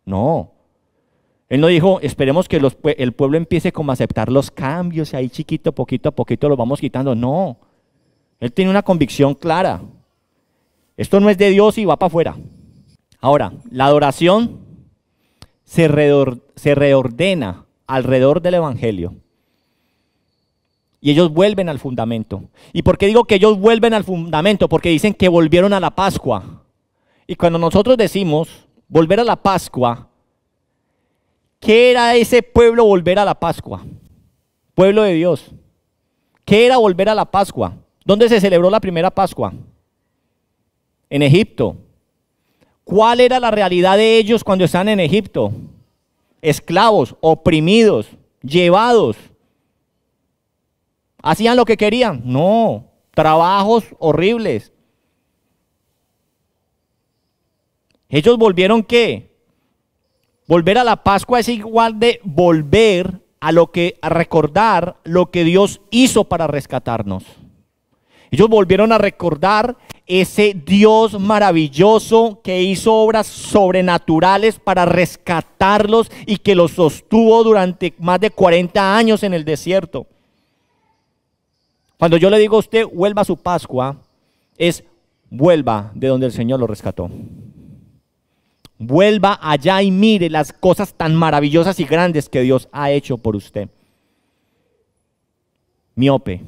No. Él no dijo, esperemos que el pueblo empiece como a aceptar los cambios y ahí chiquito, poquito a poquito los vamos quitando. No, Él tiene una convicción clara. Esto no es de Dios y va para afuera. Ahora, la adoración se reordena alrededor del Evangelio. Y ellos vuelven al fundamento. ¿Y por qué digo que ellos vuelven al fundamento? Porque dicen que volvieron a la Pascua. Y cuando nosotros decimos volver a la Pascua, ¿qué era ese pueblo volver a la Pascua? Pueblo de Dios. ¿Qué era volver a la Pascua? ¿Dónde se celebró la primera Pascua? En Egipto. ¿Cuál era la realidad de ellos cuando estaban en Egipto? Esclavos, oprimidos, llevados. ¿Hacían lo que querían? No, trabajos horribles. Ellos volvieron ¿qué? Volver a la Pascua es igual de volver a recordar lo que Dios hizo para rescatarnos. Ellos volvieron a recordar ese Dios maravilloso que hizo obras sobrenaturales para rescatarlos y que los sostuvo durante más de 40 años en el desierto. Cuando yo le digo a usted, vuelva a su Pascua, es vuelva de donde el Señor lo rescató. Vuelva allá y mire las cosas tan maravillosas y grandes que Dios ha hecho por usted. Miope,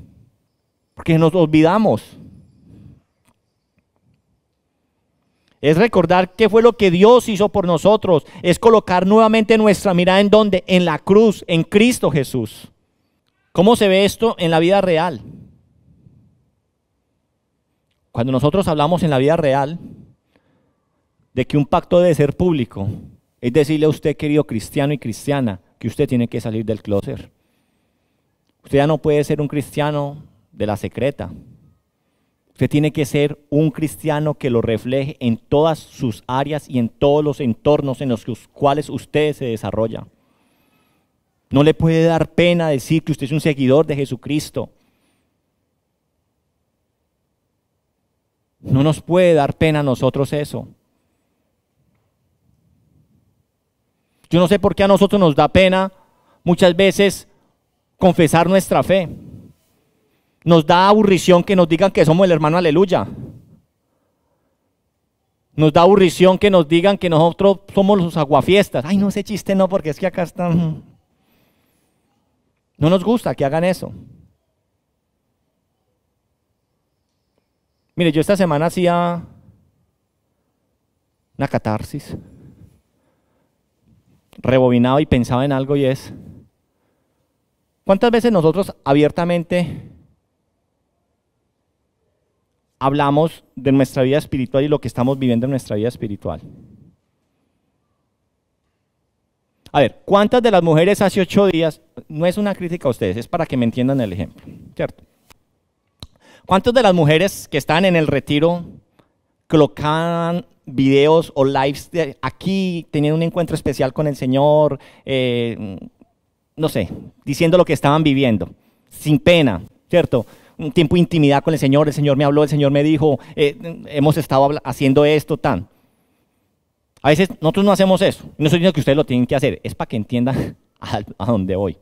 porque nos olvidamos. Es recordar qué fue lo que Dios hizo por nosotros. Es colocar nuevamente nuestra mirada ¿en dónde? En la cruz, en Cristo Jesús. ¿Cómo se ve esto en la vida real? Cuando nosotros hablamos en la vida real de que un pacto debe ser público, es decirle a usted, querido cristiano y cristiana, que usted tiene que salir del clóset. Usted ya no puede ser un cristiano de la secreta. Usted tiene que ser un cristiano que lo refleje en todas sus áreas y en todos los entornos en los cuales usted se desarrolla. No le puede dar pena decir que usted es un seguidor de Jesucristo. No nos puede dar pena a nosotros eso. Yo no sé por qué a nosotros nos da pena muchas veces confesar nuestra fe. Nos da aburrición que nos digan que somos el hermano Aleluya. Nos da aburrición que nos digan que nosotros somos los aguafiestas. Ay, no, ese chiste no, porque es que acá están... No nos gusta que hagan eso. Mire, yo esta semana hacía una catarsis. Rebobinaba y pensaba en algo y es, ¿cuántas veces nosotros abiertamente hablamos de nuestra vida espiritual y lo que estamos viviendo en nuestra vida espiritual? A ver, ¿cuántas de las mujeres hace 8 días, no es una crítica a ustedes, es para que me entiendan el ejemplo, ¿cierto? ¿Cuántas de las mujeres que estaban en el retiro colocaban videos o lives de aquí, teniendo un encuentro especial con el Señor, no sé, diciendo lo que estaban viviendo, sin pena, ¿cierto? Un tiempo de intimidad con el Señor me habló, el Señor me dijo, hemos estado haciendo esto, tan. A veces nosotros no hacemos eso, no estoy diciendo que ustedes lo tienen que hacer, es para que entiendan a dónde voy.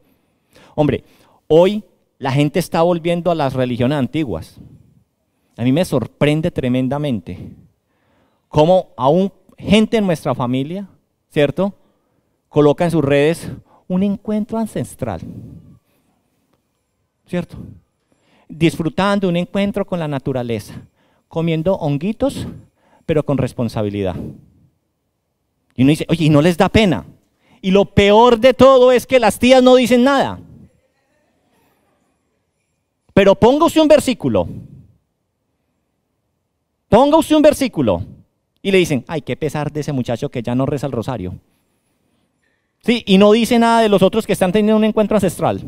Hombre, hoy la gente está volviendo a las religiones antiguas. A mí me sorprende tremendamente cómo aún gente en nuestra familia, ¿cierto?, coloca en sus redes un encuentro ancestral, ¿cierto? Disfrutando un encuentro con la naturaleza, comiendo honguitos, pero con responsabilidad. Y uno dice, oye, ¿y no les da pena? Y lo peor de todo es que las tías no dicen nada. Pero ponga usted un versículo. Ponga usted un versículo. Y le dicen, ay, qué pesar de ese muchacho que ya no reza el rosario. Sí, y no dice nada de los otros que están teniendo un encuentro ancestral.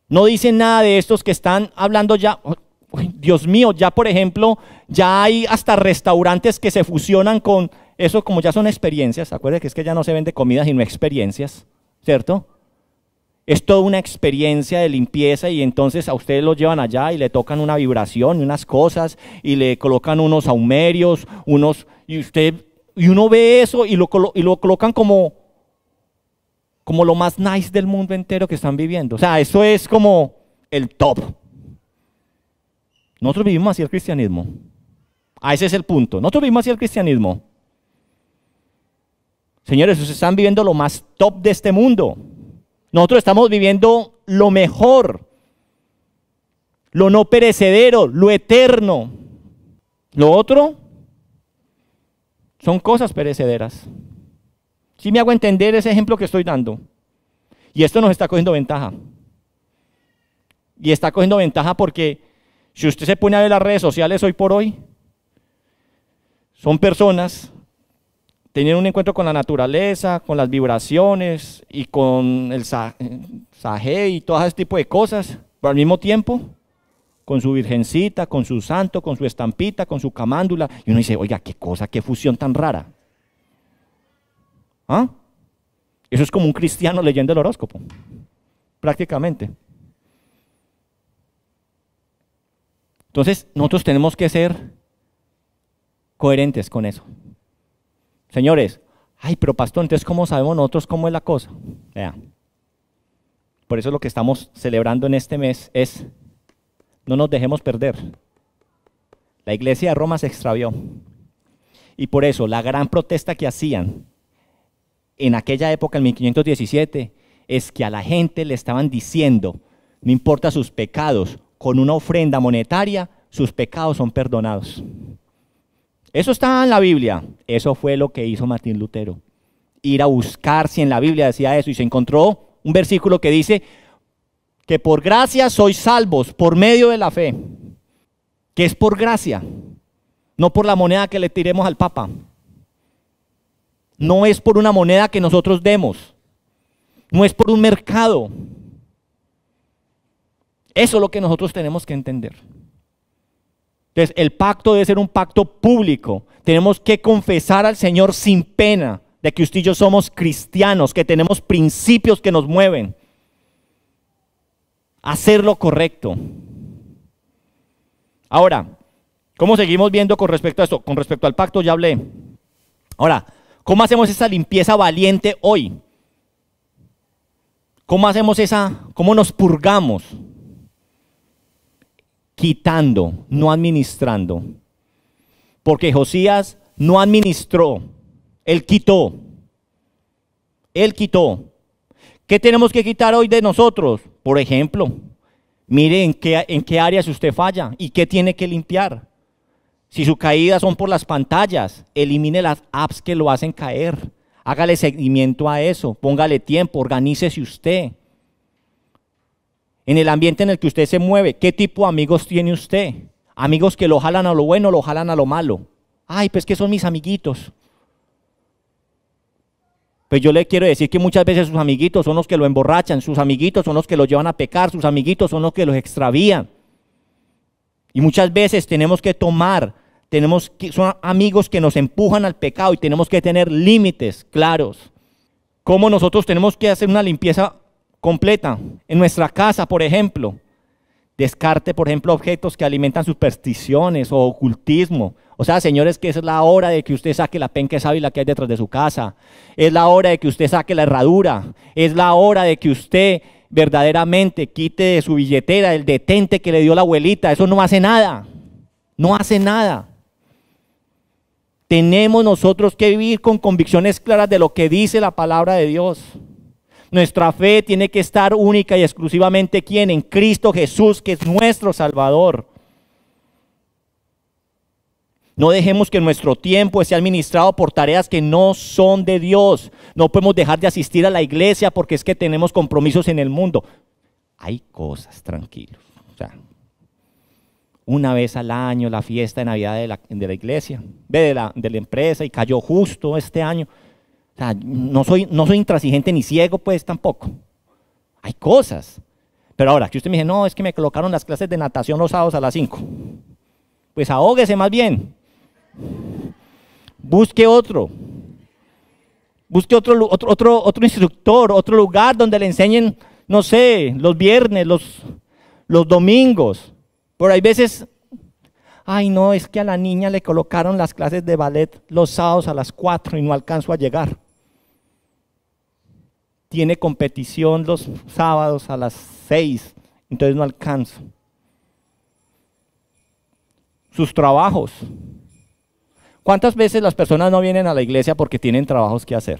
No dice nada de estos que están hablando ya, Dios mío, ya por ejemplo, ya hay hasta restaurantes que se fusionan con eso, como ya son experiencias. Acuérdense que es que ya no se vende comida sino experiencias, ¿cierto? Es toda una experiencia de limpieza y entonces a ustedes lo llevan allá y le tocan una vibración y unas cosas y le colocan unos saumerios, y usted Y uno ve eso y lo colocan como lo más nice del mundo entero que están viviendo. O sea, eso es como el top. Nosotros vivimos así el cristianismo. Ese es el punto. Nosotros vivimos así el cristianismo. Señores, ustedes están viviendo lo más top de este mundo. Nosotros estamos viviendo lo mejor, lo no perecedero, lo eterno. Lo otro son cosas perecederas. ¿Sí me hago entender ese ejemplo que estoy dando? Y esto nos está cogiendo ventaja. Y está cogiendo ventaja porque si usted se pone a ver las redes sociales hoy por hoy, son personas teniendo un encuentro con la naturaleza, con las vibraciones y con el sajé y todo ese tipo de cosas, pero al mismo tiempo con su virgencita, con su santo, con su estampita, con su camándula. Y uno dice, oiga, qué cosa, qué fusión tan rara. ¿Ah? Eso es como un cristiano leyendo el horóscopo, prácticamente. Entonces, nosotros tenemos que ser coherentes con eso. Señores, ay, pero pastor, entonces, ¿cómo sabemos nosotros cómo es la cosa? Vean. Por eso lo que estamos celebrando en este mes es, no nos dejemos perder. La iglesia de Roma se extravió. Y por eso, la gran protesta que hacían en aquella época, en 1517, es que a la gente le estaban diciendo, no importa sus pecados, con una ofrenda monetaria, sus pecados son perdonados. Eso está en la Biblia. Eso fue lo que hizo Martín Lutero. Ir a buscar si en la Biblia decía eso y se encontró un versículo que dice que por gracia sois salvos por medio de la fe. Que es por gracia, no por la moneda que le tiremos al Papa. No es por una moneda que nosotros demos. No es por un mercado. Eso es lo que nosotros tenemos que entender. Entonces, el pacto debe ser un pacto público. Tenemos que confesar al Señor sin pena de que usted y yo somos cristianos, que tenemos principios que nos mueven. Hacer lo correcto. Ahora, ¿cómo seguimos viendo con respecto a esto? Con respecto al pacto ya hablé. Ahora, ¿cómo hacemos esa limpieza valiente hoy? ¿Cómo nos purgamos? Quitando, no administrando. Porque Josías no administró, él quitó. Él quitó. ¿Qué tenemos que quitar hoy de nosotros? Por ejemplo, mire en qué áreas usted falla y qué tiene que limpiar. Si sus caídas son por las pantallas, elimine las apps que lo hacen caer. Hágale seguimiento a eso, póngale tiempo, organícese usted. En el ambiente en el que usted se mueve, ¿qué tipo de amigos tiene usted? Amigos que lo jalan a lo bueno o lo jalan a lo malo. Ay, pues que son mis amiguitos. Pues yo le quiero decir que muchas veces sus amiguitos son los que lo emborrachan, sus amiguitos son los que lo llevan a pecar, sus amiguitos son los que los extravían. Y muchas veces tenemos que son amigos que nos empujan al pecado y tenemos que tener límites claros. ¿Cómo nosotros tenemos que hacer una limpieza completa? En nuestra casa, por ejemplo, descarte, por ejemplo, objetos que alimentan supersticiones o ocultismo. O sea, señores, que es la hora de que usted saque la penca de sábila que hay detrás de su casa. Es la hora de que usted saque la herradura. Es la hora de que usted verdaderamente quite de su billetera el detente que le dio la abuelita. Eso no hace nada. No hace nada. Tenemos nosotros que vivir con convicciones claras de lo que dice la palabra de Dios. Nuestra fe tiene que estar única y exclusivamente ¿quién? En Cristo Jesús, que es nuestro Salvador. No dejemos que nuestro tiempo sea administrado por tareas que no son de Dios. No podemos dejar de asistir a la iglesia porque es que tenemos compromisos en el mundo. Hay cosas, tranquilos. O sea, una vez al año la fiesta de Navidad de la iglesia, de la empresa, y cayó justo este año. O sea, no soy intransigente ni ciego, pues tampoco. Hay cosas. Pero ahora, que usted me dice, no, es que me colocaron las clases de natación los sábados a las 5. Pues ahóguese más bien. Busque otro instructor, otro lugar donde le enseñen, no sé, los viernes, los domingos. Pero hay veces, Ay, no, es que a la niña le colocaron las clases de ballet los sábados a las 4 y no alcanzo a llegar. Tiene competición los sábados a las 6, entonces no alcanzo. Sus trabajos. ¿Cuántas veces las personas no vienen a la iglesia porque tienen trabajos que hacer?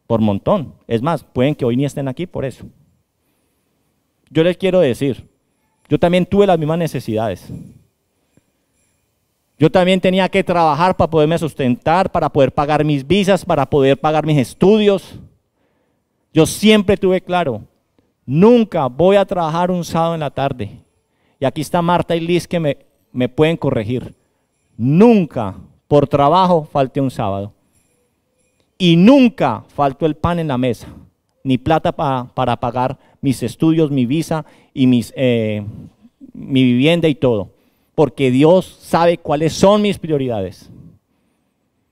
Por montón. Es más, pueden que hoy ni estén aquí por eso. Yo les quiero decir, yo también tuve las mismas necesidades. Yo también tenía que trabajar para poderme sustentar, para poder pagar mis visas, para poder pagar mis estudios. Yo siempre tuve claro, nunca voy a trabajar un sábado en la tarde. Y aquí está Marta y Liz que me pueden corregir. Nunca por trabajo falté un sábado. Y nunca faltó el pan en la mesa, ni plata para pagar mis estudios, mi visa y mi vivienda y todo. Porque Dios sabe cuáles son mis prioridades.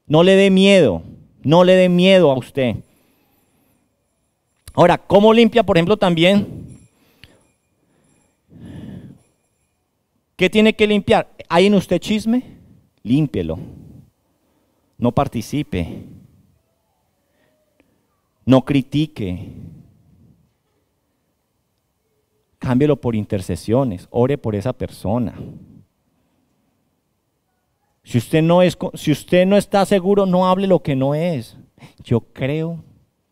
No le dé miedo, no le dé miedo a usted. Ahora, ¿cómo limpia, por ejemplo, también? ¿Qué tiene que limpiar? ¿Hay en usted chisme? Límpielo. No participe. No critique. Cámbielo por intercesiones. Ore por esa persona. Si usted no está seguro, no hable lo que no es. Yo creo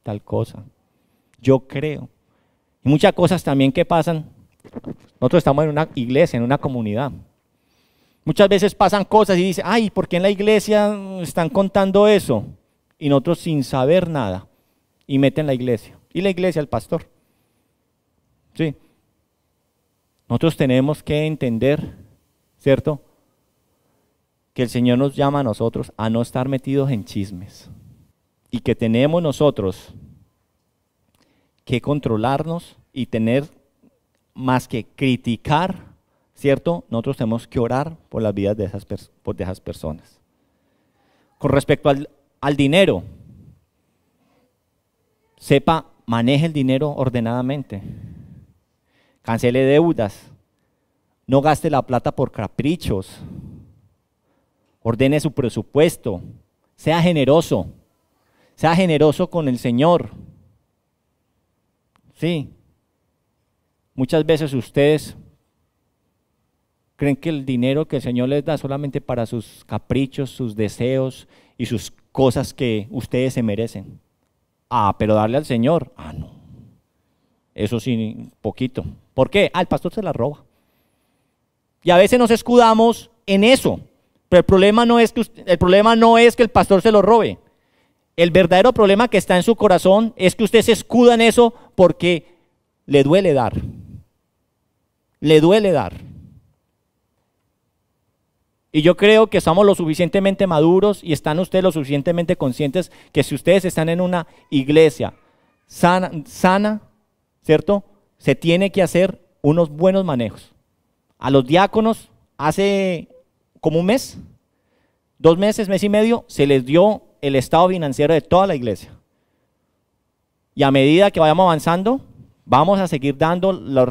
tal cosa. Yo creo. Y muchas cosas también que pasan. Nosotros estamos en una iglesia, en una comunidad. Muchas veces pasan cosas y dicen, ay, ¿por qué en la iglesia están contando eso? Y nosotros sin saber nada. Y meten la iglesia. Y la iglesia, el pastor. Sí. Nosotros tenemos que entender, ¿cierto?, que el Señor nos llama a nosotros a no estar metidos en chismes. Y que tenemos nosotros que controlarnos y tener más que criticar, ¿cierto? Nosotros tenemos que orar por las vidas de esas personas. Con respecto al dinero, sepa, maneje el dinero ordenadamente. Cancele deudas. No gaste la plata por caprichos. Ordene su presupuesto. Sea generoso. Sea generoso con el Señor. Sí. Muchas veces ustedes creen que el dinero que el Señor les da solamente para sus caprichos, sus deseos y sus cosas que ustedes se merecen. Ah, pero darle al Señor. Ah, no. Eso sí, poquito. ¿Por qué? Ah, el pastor se la roba. Y a veces nos escudamos en eso. Pero el problema no es que el pastor se lo robe. El verdadero problema que está en su corazón es que usted se escuda en eso porque le duele dar. Le duele dar. Y yo creo que estamos lo suficientemente maduros y están ustedes lo suficientemente conscientes que si ustedes están en una iglesia sana, ¿cierto?, se tiene que hacer unos buenos manejos. A los diáconos hace como un mes, 2 meses, mes y medio, se les dio el estado financiero de toda la iglesia. Y a medida que vayamos avanzando, vamos a seguir dando los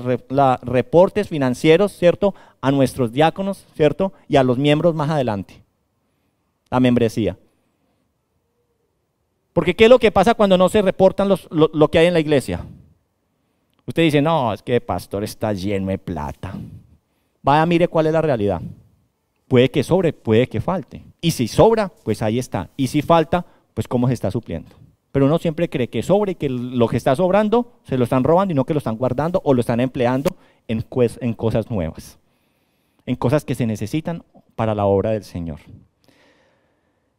reportes financieros, ¿cierto?, a nuestros diáconos, ¿cierto?, y a los miembros más adelante, la membresía. Porque ¿qué es lo que pasa cuando no se reportan lo que hay en la iglesia? Usted dice, no, es que el pastor está lleno de plata. Vaya, mire cuál es la realidad. Puede que sobre, puede que falte. Y si sobra, pues ahí está. Y si falta, pues cómo se está supliendo. Pero uno siempre cree que sobre y que lo que está sobrando se lo están robando y no que lo están guardando o lo están empleando en cosas nuevas. En cosas que se necesitan para la obra del Señor.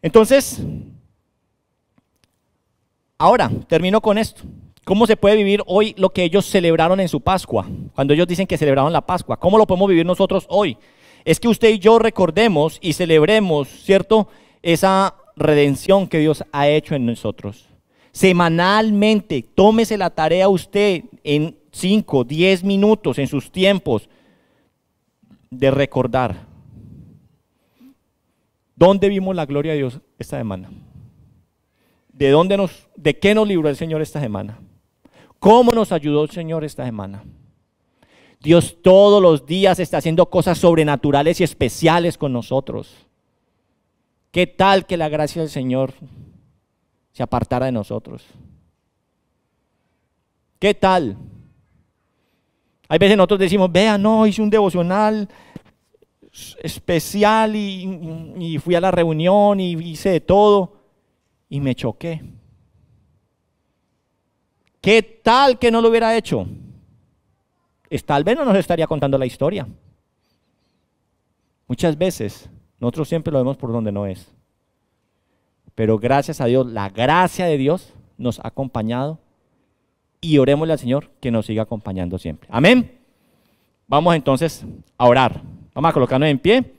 Entonces, ahora termino con esto. ¿Cómo se puede vivir hoy lo que ellos celebraron en su Pascua? Cuando ellos dicen que celebraron la Pascua, ¿cómo lo podemos vivir nosotros hoy? Es que usted y yo recordemos y celebremos, ¿cierto?, esa redención que Dios ha hecho en nosotros. Semanalmente, tómese la tarea usted en 5, 10 minutos en sus tiempos de recordar. ¿Dónde vimos la gloria de Dios esta semana? ¿De qué nos libró el Señor esta semana? ¿Cómo nos ayudó el Señor esta semana? Dios todos los días está haciendo cosas sobrenaturales y especiales con nosotros. ¿Qué tal que la gracia del Señor se apartara de nosotros? ¿Qué tal? Hay veces nosotros decimos, vea, no, hice un devocional especial y fui a la reunión y hice de todo y me choqué. ¿Qué tal que no lo hubiera hecho? Tal vez no nos estaría contando la historia. Muchas veces, nosotros siempre lo vemos por donde no es. Pero gracias a Dios, la gracia de Dios nos ha acompañado y orémosle al Señor que nos siga acompañando siempre. Amén. Vamos entonces a orar. Vamos a colocarnos en pie.